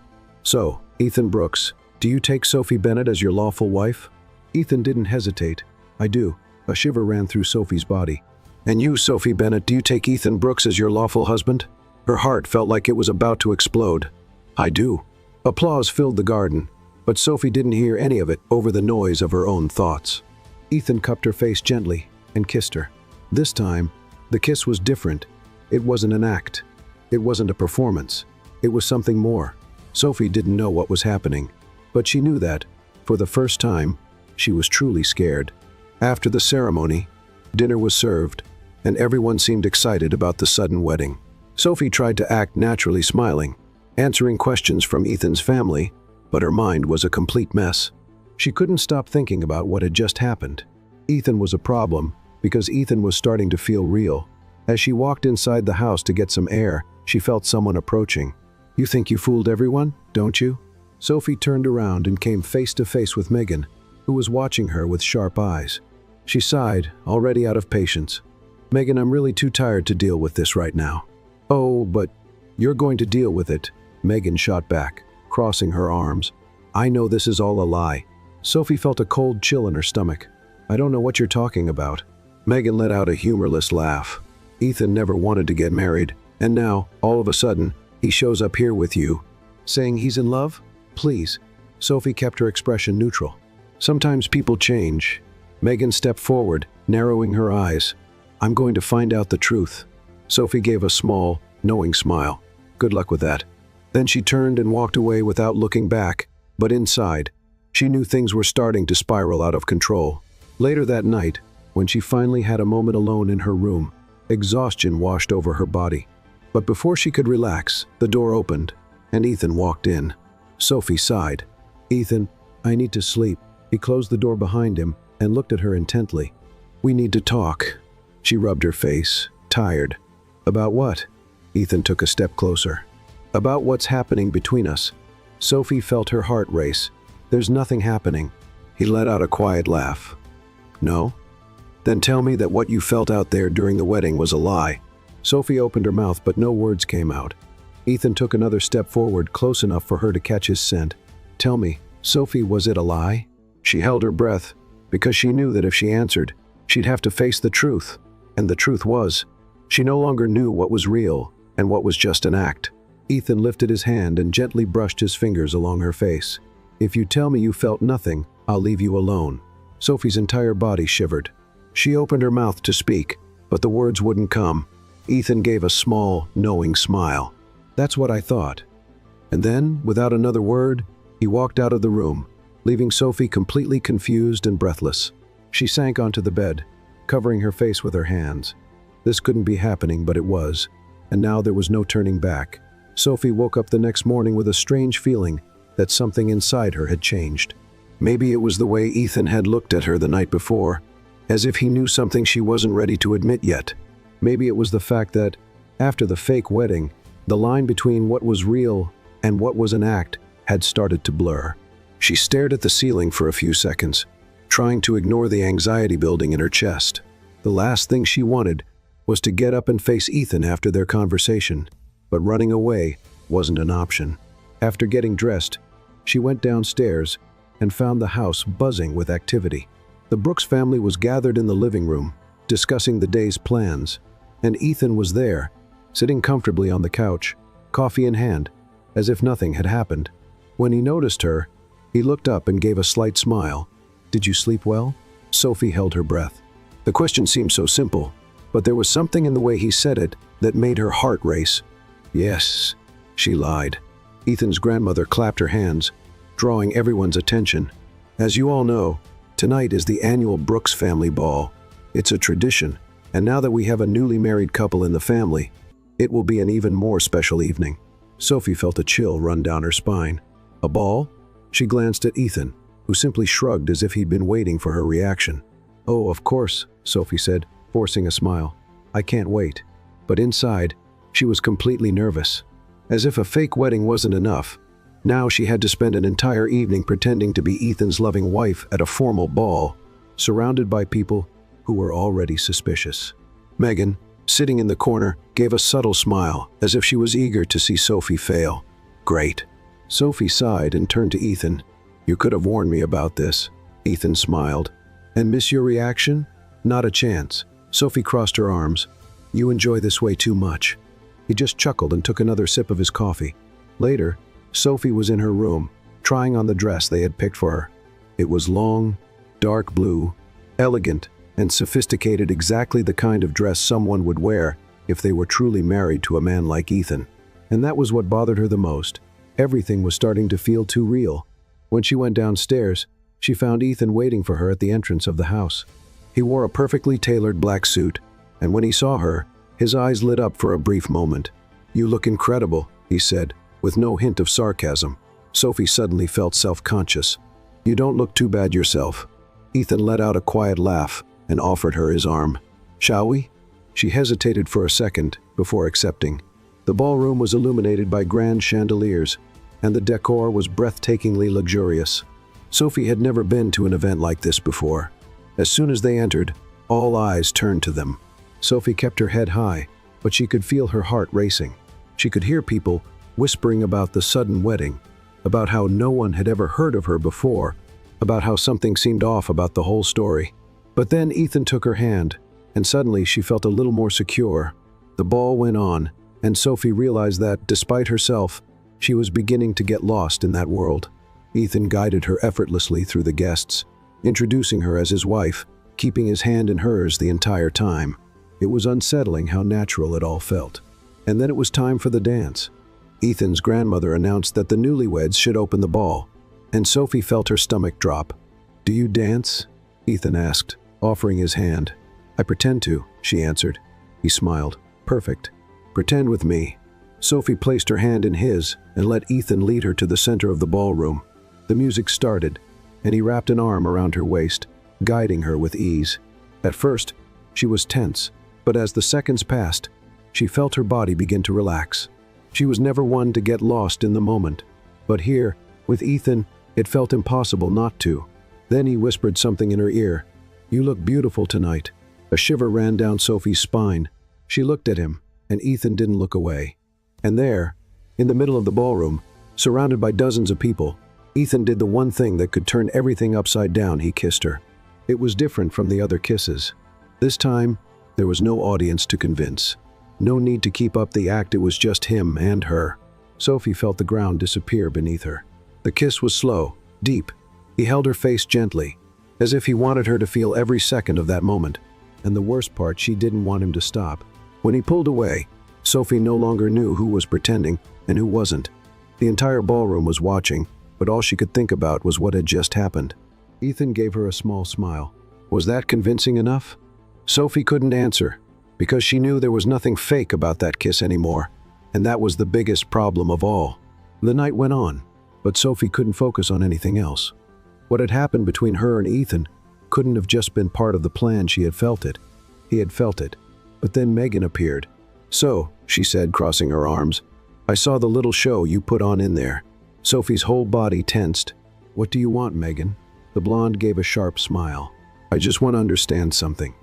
"So, Ethan Brooks, do you take Sophie Bennett as your lawful wife?" Ethan didn't hesitate. "I do." A shiver ran through Sophie's body. "And you, Sophie Bennett, do you take Ethan Brooks as your lawful husband?" Her heart felt like it was about to explode. "I do." Applause filled the garden, but Sophie didn't hear any of it over the noise of her own thoughts. Ethan cupped her face gently and kissed her. This time, the kiss was different. It wasn't an act. It wasn't a performance. It was something more. Sophie didn't know what was happening, but she knew that, for the first time, she was truly scared. After the ceremony, dinner was served, and everyone seemed excited about the sudden wedding. Sophie tried to act naturally, smiling, answering questions from Ethan's family, but her mind was a complete mess. She couldn't stop thinking about what had just happened. Ethan was a problem, because Ethan was starting to feel real. As she walked inside the house to get some air, she felt someone approaching. "You think you fooled everyone, don't you?" Sophie turned around and came face to face with Megan, who was watching her with sharp eyes. She sighed, already out of patience. "Megan, I'm really too tired to deal with this right now." "Oh, but you're going to deal with it," Megan shot back, crossing her arms. "I know this is all a lie." Sophie felt a cold chill in her stomach. "I don't know what you're talking about." Megan let out a humorless laugh. "Ethan never wanted to get married, and now, all of a sudden, he shows up here with you, saying he's in love? Please." Sophie kept her expression neutral. "Sometimes people change." Megan stepped forward, narrowing her eyes. "I'm going to find out the truth." Sophie gave a small, knowing smile. "Good luck with that." Then she turned and walked away without looking back, but inside, she knew things were starting to spiral out of control. Later that night, when she finally had a moment alone in her room, exhaustion washed over her body. But before she could relax, the door opened, and Ethan walked in. Sophie sighed. "Ethan, I need to sleep." He closed the door behind him and looked at her intently. "We need to talk." She rubbed her face, tired. "About what?" Ethan took a step closer. "About what's happening between us." Sophie felt her heart race. "There's nothing happening." He let out a quiet laugh. "No? Then tell me that what you felt out there during the wedding was a lie." Sophie opened her mouth, but no words came out. Ethan took another step forward, close enough for her to catch his scent. "Tell me, Sophie, was it a lie?" She held her breath, because she knew that if she answered, she'd have to face the truth. And the truth was, she no longer knew what was real and what was just an act. Ethan lifted his hand and gently brushed his fingers along her face. "If you tell me you felt nothing, I'll leave you alone." Sophie's entire body shivered. She opened her mouth to speak, but the words wouldn't come. Ethan gave a small, knowing smile. "That's what I thought." And then, without another word, he walked out of the room, leaving Sophie completely confused and breathless. She sank onto the bed, covering her face with her hands. This couldn't be happening, but it was, and now there was no turning back. Sophie woke up the next morning with a strange feeling that something inside her had changed. Maybe it was the way Ethan had looked at her the night before, as if he knew something she wasn't ready to admit yet. Maybe it was the fact that, after the fake wedding, the line between what was real and what was an act had started to blur. She stared at the ceiling for a few seconds, trying to ignore the anxiety building in her chest. The last thing she wanted was to get up and face Ethan after their conversation, but running away wasn't an option. After getting dressed, she went downstairs and found the house buzzing with activity. The Brooks family was gathered in the living room, discussing the day's plans, and Ethan was there, sitting comfortably on the couch, coffee in hand, as if nothing had happened. When he noticed her, he looked up and gave a slight smile. "Did you sleep well?" Sophie held her breath. The question seemed so simple, but there was something in the way he said it that made her heart race. "Yes," she lied. Ethan's grandmother clapped her hands, drawing everyone's attention. As you all know, tonight is the annual Brooks family ball. It's a tradition, and now that we have a newly married couple in the family, it will be an even more special evening. Sophie felt a chill run down her spine. A ball? She glanced at Ethan, who simply shrugged as if he'd been waiting for her reaction. "Oh, of course," Sophie said, forcing a smile. "I can't wait." But inside, she was completely nervous. As if a fake wedding wasn't enough, now she had to spend an entire evening pretending to be Ethan's loving wife at a formal ball, surrounded by people who were already suspicious. Megan, sitting in the corner, gave a subtle smile, as if she was eager to see Sophie fail. "Great." Sophie sighed and turned to Ethan. "You could have warned me about this." Ethan smiled. "And miss your reaction? Not a chance." Sophie crossed her arms. "You enjoy this way too much." He just chuckled and took another sip of his coffee. Later, Sophie was in her room, trying on the dress they had picked for her. It was long, dark blue, elegant, and sophisticated, exactly the kind of dress someone would wear if they were truly married to a man like Ethan. And that was what bothered her the most. Everything was starting to feel too real. When she went downstairs, she found Ethan waiting for her at the entrance of the house. He wore a perfectly tailored black suit, and when he saw her, his eyes lit up for a brief moment. "You look incredible," he said, with no hint of sarcasm. Sophie suddenly felt self-conscious. "You don't look too bad yourself." Ethan let out a quiet laugh and offered her his arm. "Shall we?" She hesitated for a second before accepting. The ballroom was illuminated by grand chandeliers, and the decor was breathtakingly luxurious. Sophie had never been to an event like this before. As soon as they entered, all eyes turned to them. Sophie kept her head high, but she could feel her heart racing. She could hear people whispering about the sudden wedding, about how no one had ever heard of her before, about how something seemed off about the whole story. But then Ethan took her hand, and suddenly she felt a little more secure. The ball went on, and Sophie realized that, despite herself, she was beginning to get lost in that world. Ethan guided her effortlessly through the guests, introducing her as his wife, keeping his hand in hers the entire time. It was unsettling how natural it all felt. And then it was time for the dance. Ethan's grandmother announced that the newlyweds should open the ball, and Sophie felt her stomach drop. "Do you dance?" Ethan asked, offering his hand. "I pretend to," she answered. He smiled. "Perfect. Pretend with me." Sophie placed her hand in his and let Ethan lead her to the center of the ballroom. The music started, and he wrapped an arm around her waist, guiding her with ease. At first, she was tense, but as the seconds passed, she felt her body begin to relax. She was never one to get lost in the moment, but here, with Ethan, it felt impossible not to. Then he whispered something in her ear. "You look beautiful tonight." A shiver ran down Sophie's spine. She looked at him, and Ethan didn't look away. And there, in the middle of the ballroom, surrounded by dozens of people, Ethan did the one thing that could turn everything upside down. He kissed her. It was different from the other kisses. This time, there was no audience to convince. No need to keep up the act. It was just him and her. Sophie felt the ground disappear beneath her. The kiss was slow, deep. He held her face gently, as if he wanted her to feel every second of that moment. And the worst part, she didn't want him to stop. When he pulled away, Sophie no longer knew who was pretending and who wasn't. The entire ballroom was watching, but all she could think about was what had just happened. Ethan gave her a small smile. Was that convincing enough? Sophie couldn't answer, because she knew there was nothing fake about that kiss anymore, and that was the biggest problem of all. The night went on, but Sophie couldn't focus on anything else. What had happened between her and Ethan couldn't have just been part of the plan. She had felt it. He had felt it. But then Megan appeared. "So," she said, crossing her arms, "I saw the little show you put on in there." Sophie's whole body tensed. "What do you want, Megan?" The blonde gave a sharp smile. "I just want to understand something.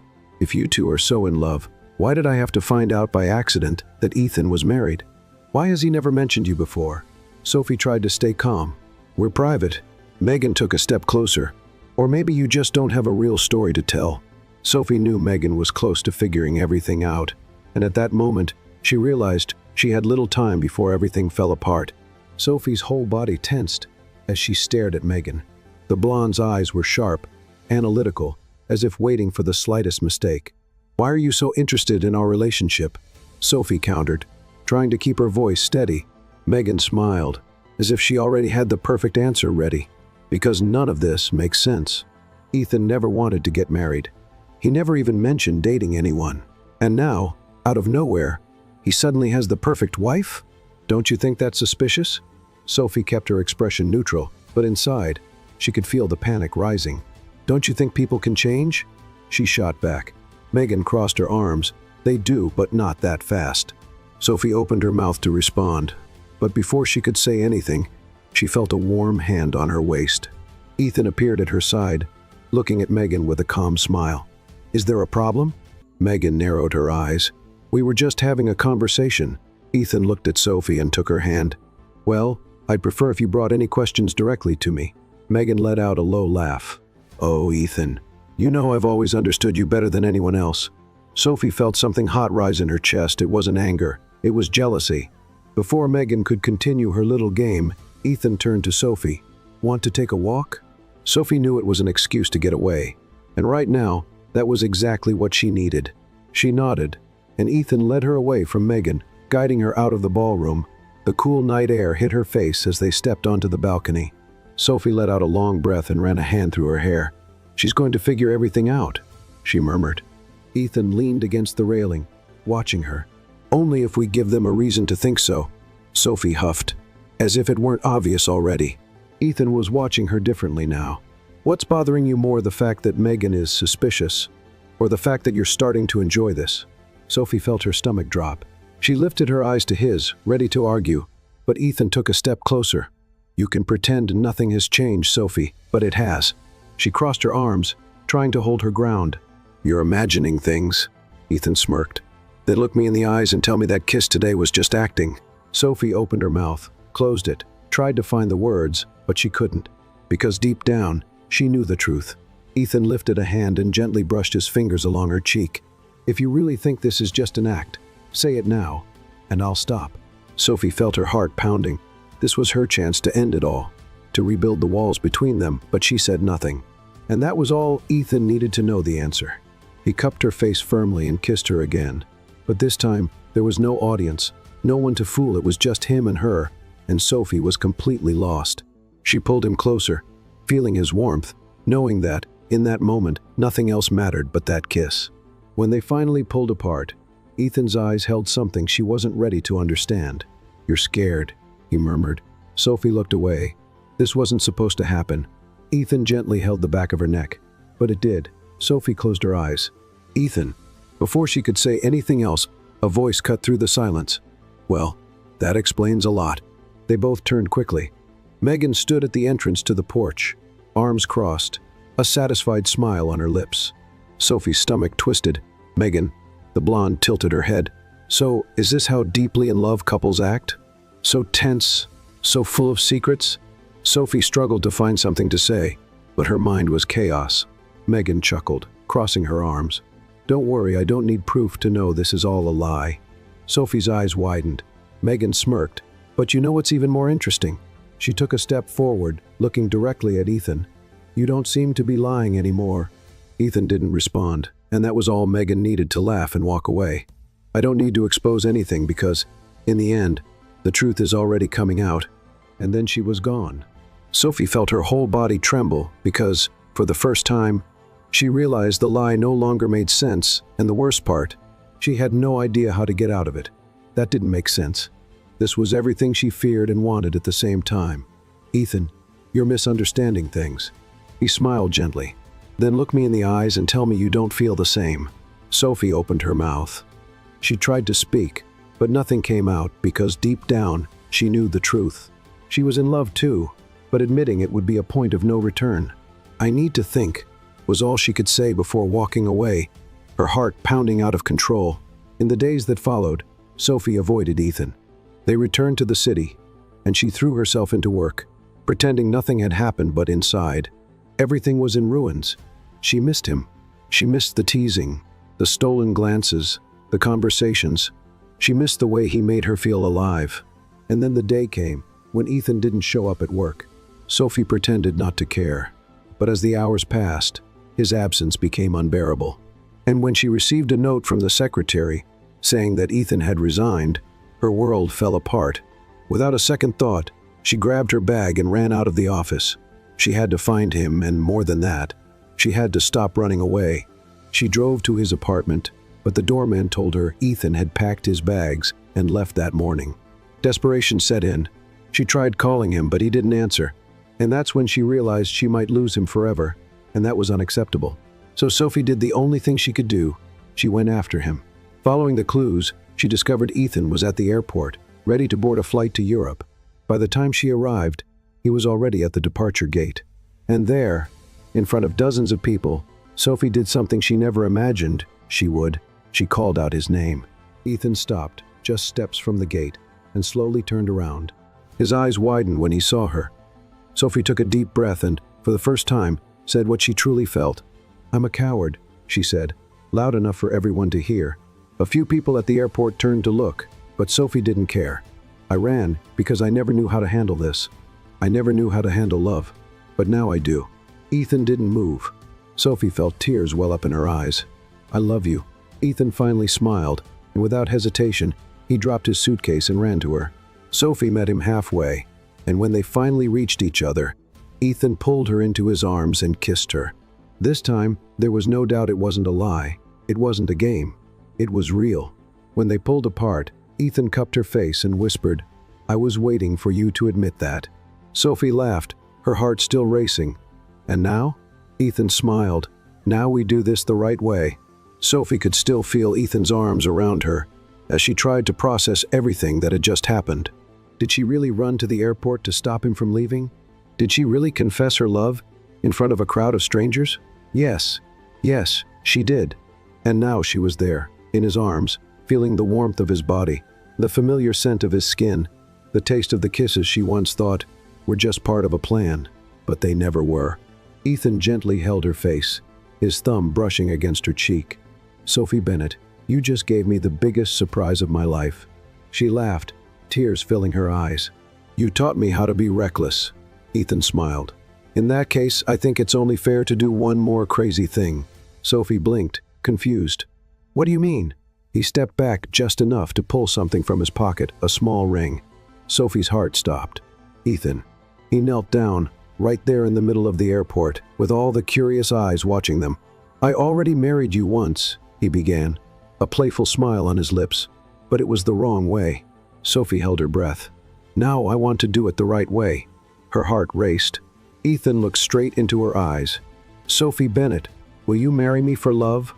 If you two are so in love, why did I have to find out by accident that Ethan was married? Why has he never mentioned you before?" Sophie tried to stay calm. "We're private." Megan took a step closer. "Or maybe you just don't have a real story to tell." Sophie knew Megan was close to figuring everything out, and at that moment, she realized she had little time before everything fell apart. Sophie's whole body tensed as she stared at Megan. The blonde's eyes were sharp, analytical, as if waiting for the slightest mistake. "Why are you so interested in our relationship?" Sophie countered, trying to keep her voice steady. Megan smiled. as if she already had the perfect answer ready, because none of this makes sense. Ethan never wanted to get married. He never even mentioned dating anyone. And now, out of nowhere, he suddenly has the perfect wife? Don't you think that's suspicious? Sophie kept her expression neutral, but inside, she could feel the panic rising. Don't you think people can change? She shot back. Megan crossed her arms. They do, but not that fast. Sophie opened her mouth to respond, but before she could say anything, she felt a warm hand on her waist. Ethan appeared at her side, looking at Megan with a calm smile. Is there a problem? Megan narrowed her eyes. We were just having a conversation. Ethan looked at Sophie and took her hand. Well, I'd prefer if you brought any questions directly to me. Megan let out a low laugh. Oh, Ethan, you know I've always understood you better than anyone else. Sophie felt something hot rise in her chest. It wasn't anger. It was jealousy. Before Megan could continue her little game, Ethan turned to Sophie. Want to take a walk? Sophie knew it was an excuse to get away. And right now, that was exactly what she needed. She nodded, and Ethan led her away from Megan, guiding her out of the ballroom. The cool night air hit her face as they stepped onto the balcony. Sophie let out a long breath and ran a hand through her hair. She's going to figure everything out, she murmured. Ethan leaned against the railing, watching her. Only if we give them a reason to think so, Sophie huffed, as if it weren't obvious already. Ethan was watching her differently now. What's bothering you more, the fact that Megan is suspicious, or the fact that you're starting to enjoy this? Sophie felt her stomach drop. She lifted her eyes to his, ready to argue, but Ethan took a step closer. You can pretend nothing has changed, Sophie, but it has. She crossed her arms, trying to hold her ground. You're imagining things, Ethan smirked. They look me in the eyes and tell me that kiss today was just acting. Sophie opened her mouth, closed it, tried to find the words, but she couldn't, because deep down, she knew the truth. Ethan lifted a hand and gently brushed his fingers along her cheek. If you really think this is just an act, say it now, and I'll stop. Sophie felt her heart pounding. This was her chance to end it all, to rebuild the walls between them, but she said nothing. And that was all Ethan needed to know the answer. He cupped her face firmly and kissed her again. But this time, there was no audience, no one to fool. It was just him and her, and Sophie was completely lost. She pulled him closer, feeling his warmth, knowing that, in that moment, nothing else mattered but that kiss. When they finally pulled apart, Ethan's eyes held something she wasn't ready to understand. You're scared, he murmured. Sophie looked away. This wasn't supposed to happen. Ethan gently held the back of her neck. But it did. Sophie closed her eyes. Ethan. Before she could say anything else, a voice cut through the silence. Well, that explains a lot. They both turned quickly. Megan stood at the entrance to the porch, arms crossed, a satisfied smile on her lips. Sophie's stomach twisted. Megan, the blonde, tilted her head. So, is this how deeply in love couples act? So tense, so full of secrets? Sophie struggled to find something to say, but her mind was chaos. Megan chuckled, crossing her arms. Don't worry, I don't need proof to know this is all a lie. Sophie's eyes widened. Megan smirked. But you know what's even more interesting? She took a step forward, looking directly at Ethan. You don't seem to be lying anymore. Ethan didn't respond, and that was all Megan needed to laugh and walk away. I don't need to expose anything because, in the end, the truth is already coming out. And then she was gone. Sophie felt her whole body tremble because, for the first time, she realized the lie no longer made sense, and the worst part, she had no idea how to get out of it. That didn't make sense. This was everything she feared and wanted at the same time. Ethan, you're misunderstanding things. He smiled gently. Then look me in the eyes and tell me you don't feel the same. Sophie opened her mouth. She tried to speak, but nothing came out because deep down, she knew the truth. She was in love too, but admitting it would be a point of no return. I need to think, was all she could say before walking away, her heart pounding out of control. In the days that followed, Sophie avoided Ethan. They returned to the city, and she threw herself into work, pretending nothing had happened, but inside, everything was in ruins. She missed him. She missed the teasing, the stolen glances, the conversations. She missed the way he made her feel alive. And then the day came when Ethan didn't show up at work. Sophie pretended not to care. But as the hours passed, his absence became unbearable. And when she received a note from the secretary saying that Ethan had resigned, her world fell apart. Without a second thought, She grabbed her bag and ran out of the office. She had to find him, and more than that, she had to stop running away. She drove to his apartment, but the doorman told her Ethan had packed his bags and left that morning. Desperation set in. She tried calling him, but he didn't answer. And that's when she realized she might lose him forever, and that was unacceptable. So Sophie did the only thing she could do. She went after him. Following the clues, she discovered Ethan was at the airport, ready to board a flight to Europe. By the time she arrived, he was already at the departure gate. And there, in front of dozens of people, Sophie did something she never imagined she would. She called out his name. Ethan stopped, just steps from the gate, and slowly turned around. His eyes widened when he saw her. Sophie took a deep breath and, for the first time, said what she truly felt. "I'm a coward," she said, loud enough for everyone to hear. A few people at the airport turned to look, but Sophie didn't care. "I ran because I never knew how to handle this. I never knew how to handle love, but now I do." Ethan didn't move. Sophie felt tears well up in her eyes. "I love you." Ethan finally smiled, and without hesitation, he dropped his suitcase and ran to her. Sophie met him halfway, and when they finally reached each other, Ethan pulled her into his arms and kissed her. This time, there was no doubt it wasn't a lie. It wasn't a game. It was real. When they pulled apart, Ethan cupped her face and whispered, "I was waiting for you to admit that." Sophie laughed, her heart still racing. "And now?" Ethan smiled. "Now we do this the right way." Sophie could still feel Ethan's arms around her as she tried to process everything that had just happened. Did she really run to the airport to stop him from leaving? Did she really confess her love in front of a crowd of strangers? Yes, she did. And now she was there, in his arms, feeling the warmth of his body, the familiar scent of his skin, the taste of the kisses she once thought were just part of a plan, but they never were. Ethan gently held her face, his thumb brushing against her cheek. "Sophie Bennett, you just gave me the biggest surprise of my life." She laughed, tears filling her eyes. "You taught me how to be reckless." Ethan smiled. "In that case, I think it's only fair to do one more crazy thing." Sophie blinked, confused. "What do you mean?" He stepped back just enough to pull something from his pocket, a small ring. Sophie's heart stopped. "Ethan." He knelt down, right there in the middle of the airport, with all the curious eyes watching them. "I already married you once," he began, a playful smile on his lips. But it was the wrong way. Sophie held her breath. "Now I want to do it the right way." Her heart raced. Ethan looked straight into her eyes. "Sophie Bennett, will you marry me for love?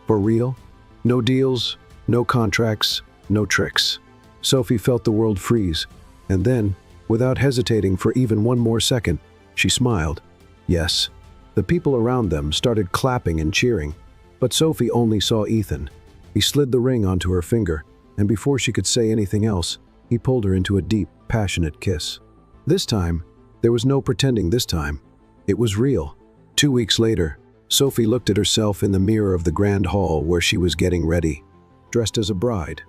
For real? No deals, no contracts, no tricks." Sophie felt the world freeze, and then, without hesitating for even one more second, she smiled. Yes. The people around them started clapping and cheering, but Sophie only saw Ethan. He slid the ring onto her finger, and before she could say anything else, he pulled her into a deep, passionate kiss. This time, there was no pretending this time. It was real. 2 weeks later, Sophie looked at herself in the mirror of the grand hall where she was getting ready, dressed as a bride.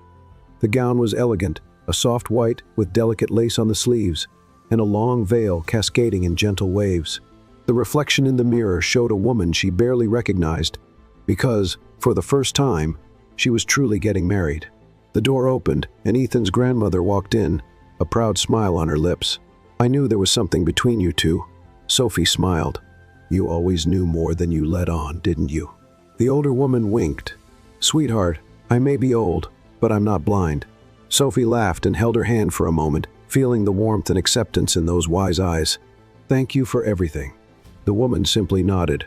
The gown was elegant, a soft white with delicate lace on the sleeves, and a long veil cascading in gentle waves. The reflection in the mirror showed a woman she barely recognized, because, for the first time, she was truly getting married. The door opened, and Ethan's grandmother walked in, a proud smile on her lips. "I knew there was something between you two." Sophie smiled. "You always knew more than you let on, didn't you?" The older woman winked. "Sweetheart, I may be old, but I'm not blind." Sophie laughed and held her hand for a moment, feeling the warmth and acceptance in those wise eyes. "Thank you for everything." The woman simply nodded.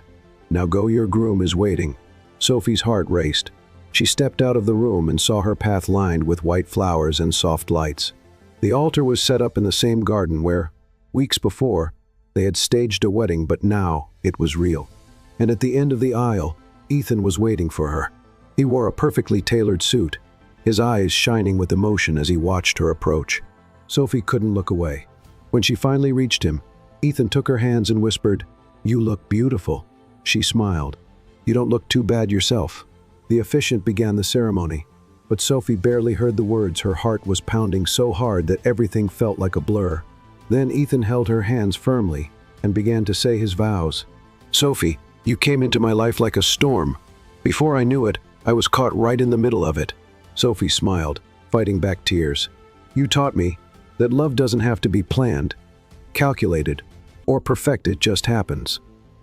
"Now go, your groom is waiting." Sophie's heart raced. She stepped out of the room and saw her path lined with white flowers and soft lights. The altar was set up in the same garden where, weeks before, they had staged a wedding, but now it was real. And at the end of the aisle, Ethan was waiting for her. He wore a perfectly tailored suit, his eyes shining with emotion as he watched her approach. Sophie couldn't look away. When she finally reached him, Ethan took her hands and whispered, "You look beautiful." She smiled. "You don't look too bad yourself." The officiant began the ceremony, but Sophie barely heard the words. Her heart was pounding so hard that everything felt like a blur. Then Ethan held her hands firmly and began to say his vows. "Sophie, you came into my life like a storm. Before I knew it, I was caught right in the middle of it." Sophie smiled, fighting back tears. "You taught me that love doesn't have to be planned. calculated, or perfect. It just happens.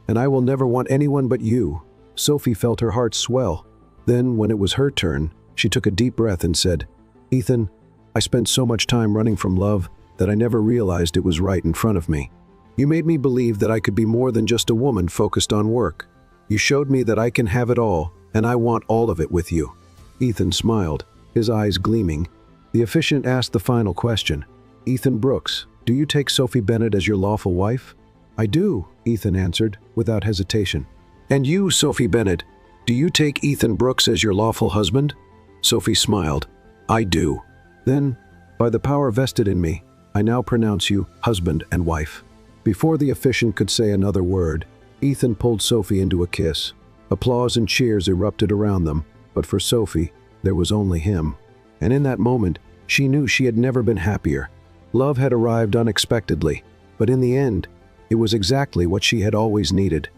And I will never want anyone but you." Sophie felt her heart swell. Then, when it was her turn, she took a deep breath and said, "Ethan, I spent so much time running from love that I never realized it was right in front of me. You made me believe that I could be more than just a woman focused on work. You showed me that I can have it all, and I want all of it with you." Ethan smiled, his eyes gleaming. The officiant asked the final question. "Ethan Brooks, do you take Sophie Bennett as your lawful wife?" "I do," Ethan answered, without hesitation. "And you, Sophie Bennett, do you take Ethan Brooks as your lawful husband?" Sophie smiled. "I do." "Then, by the power vested in me, I now pronounce you husband and wife." Before the officiant could say another word, Ethan pulled Sophie into a kiss. Applause and cheers erupted around them, but for Sophie, there was only him. And in that moment, she knew she had never been happier. Love had arrived unexpectedly, but in the end, it was exactly what she had always needed.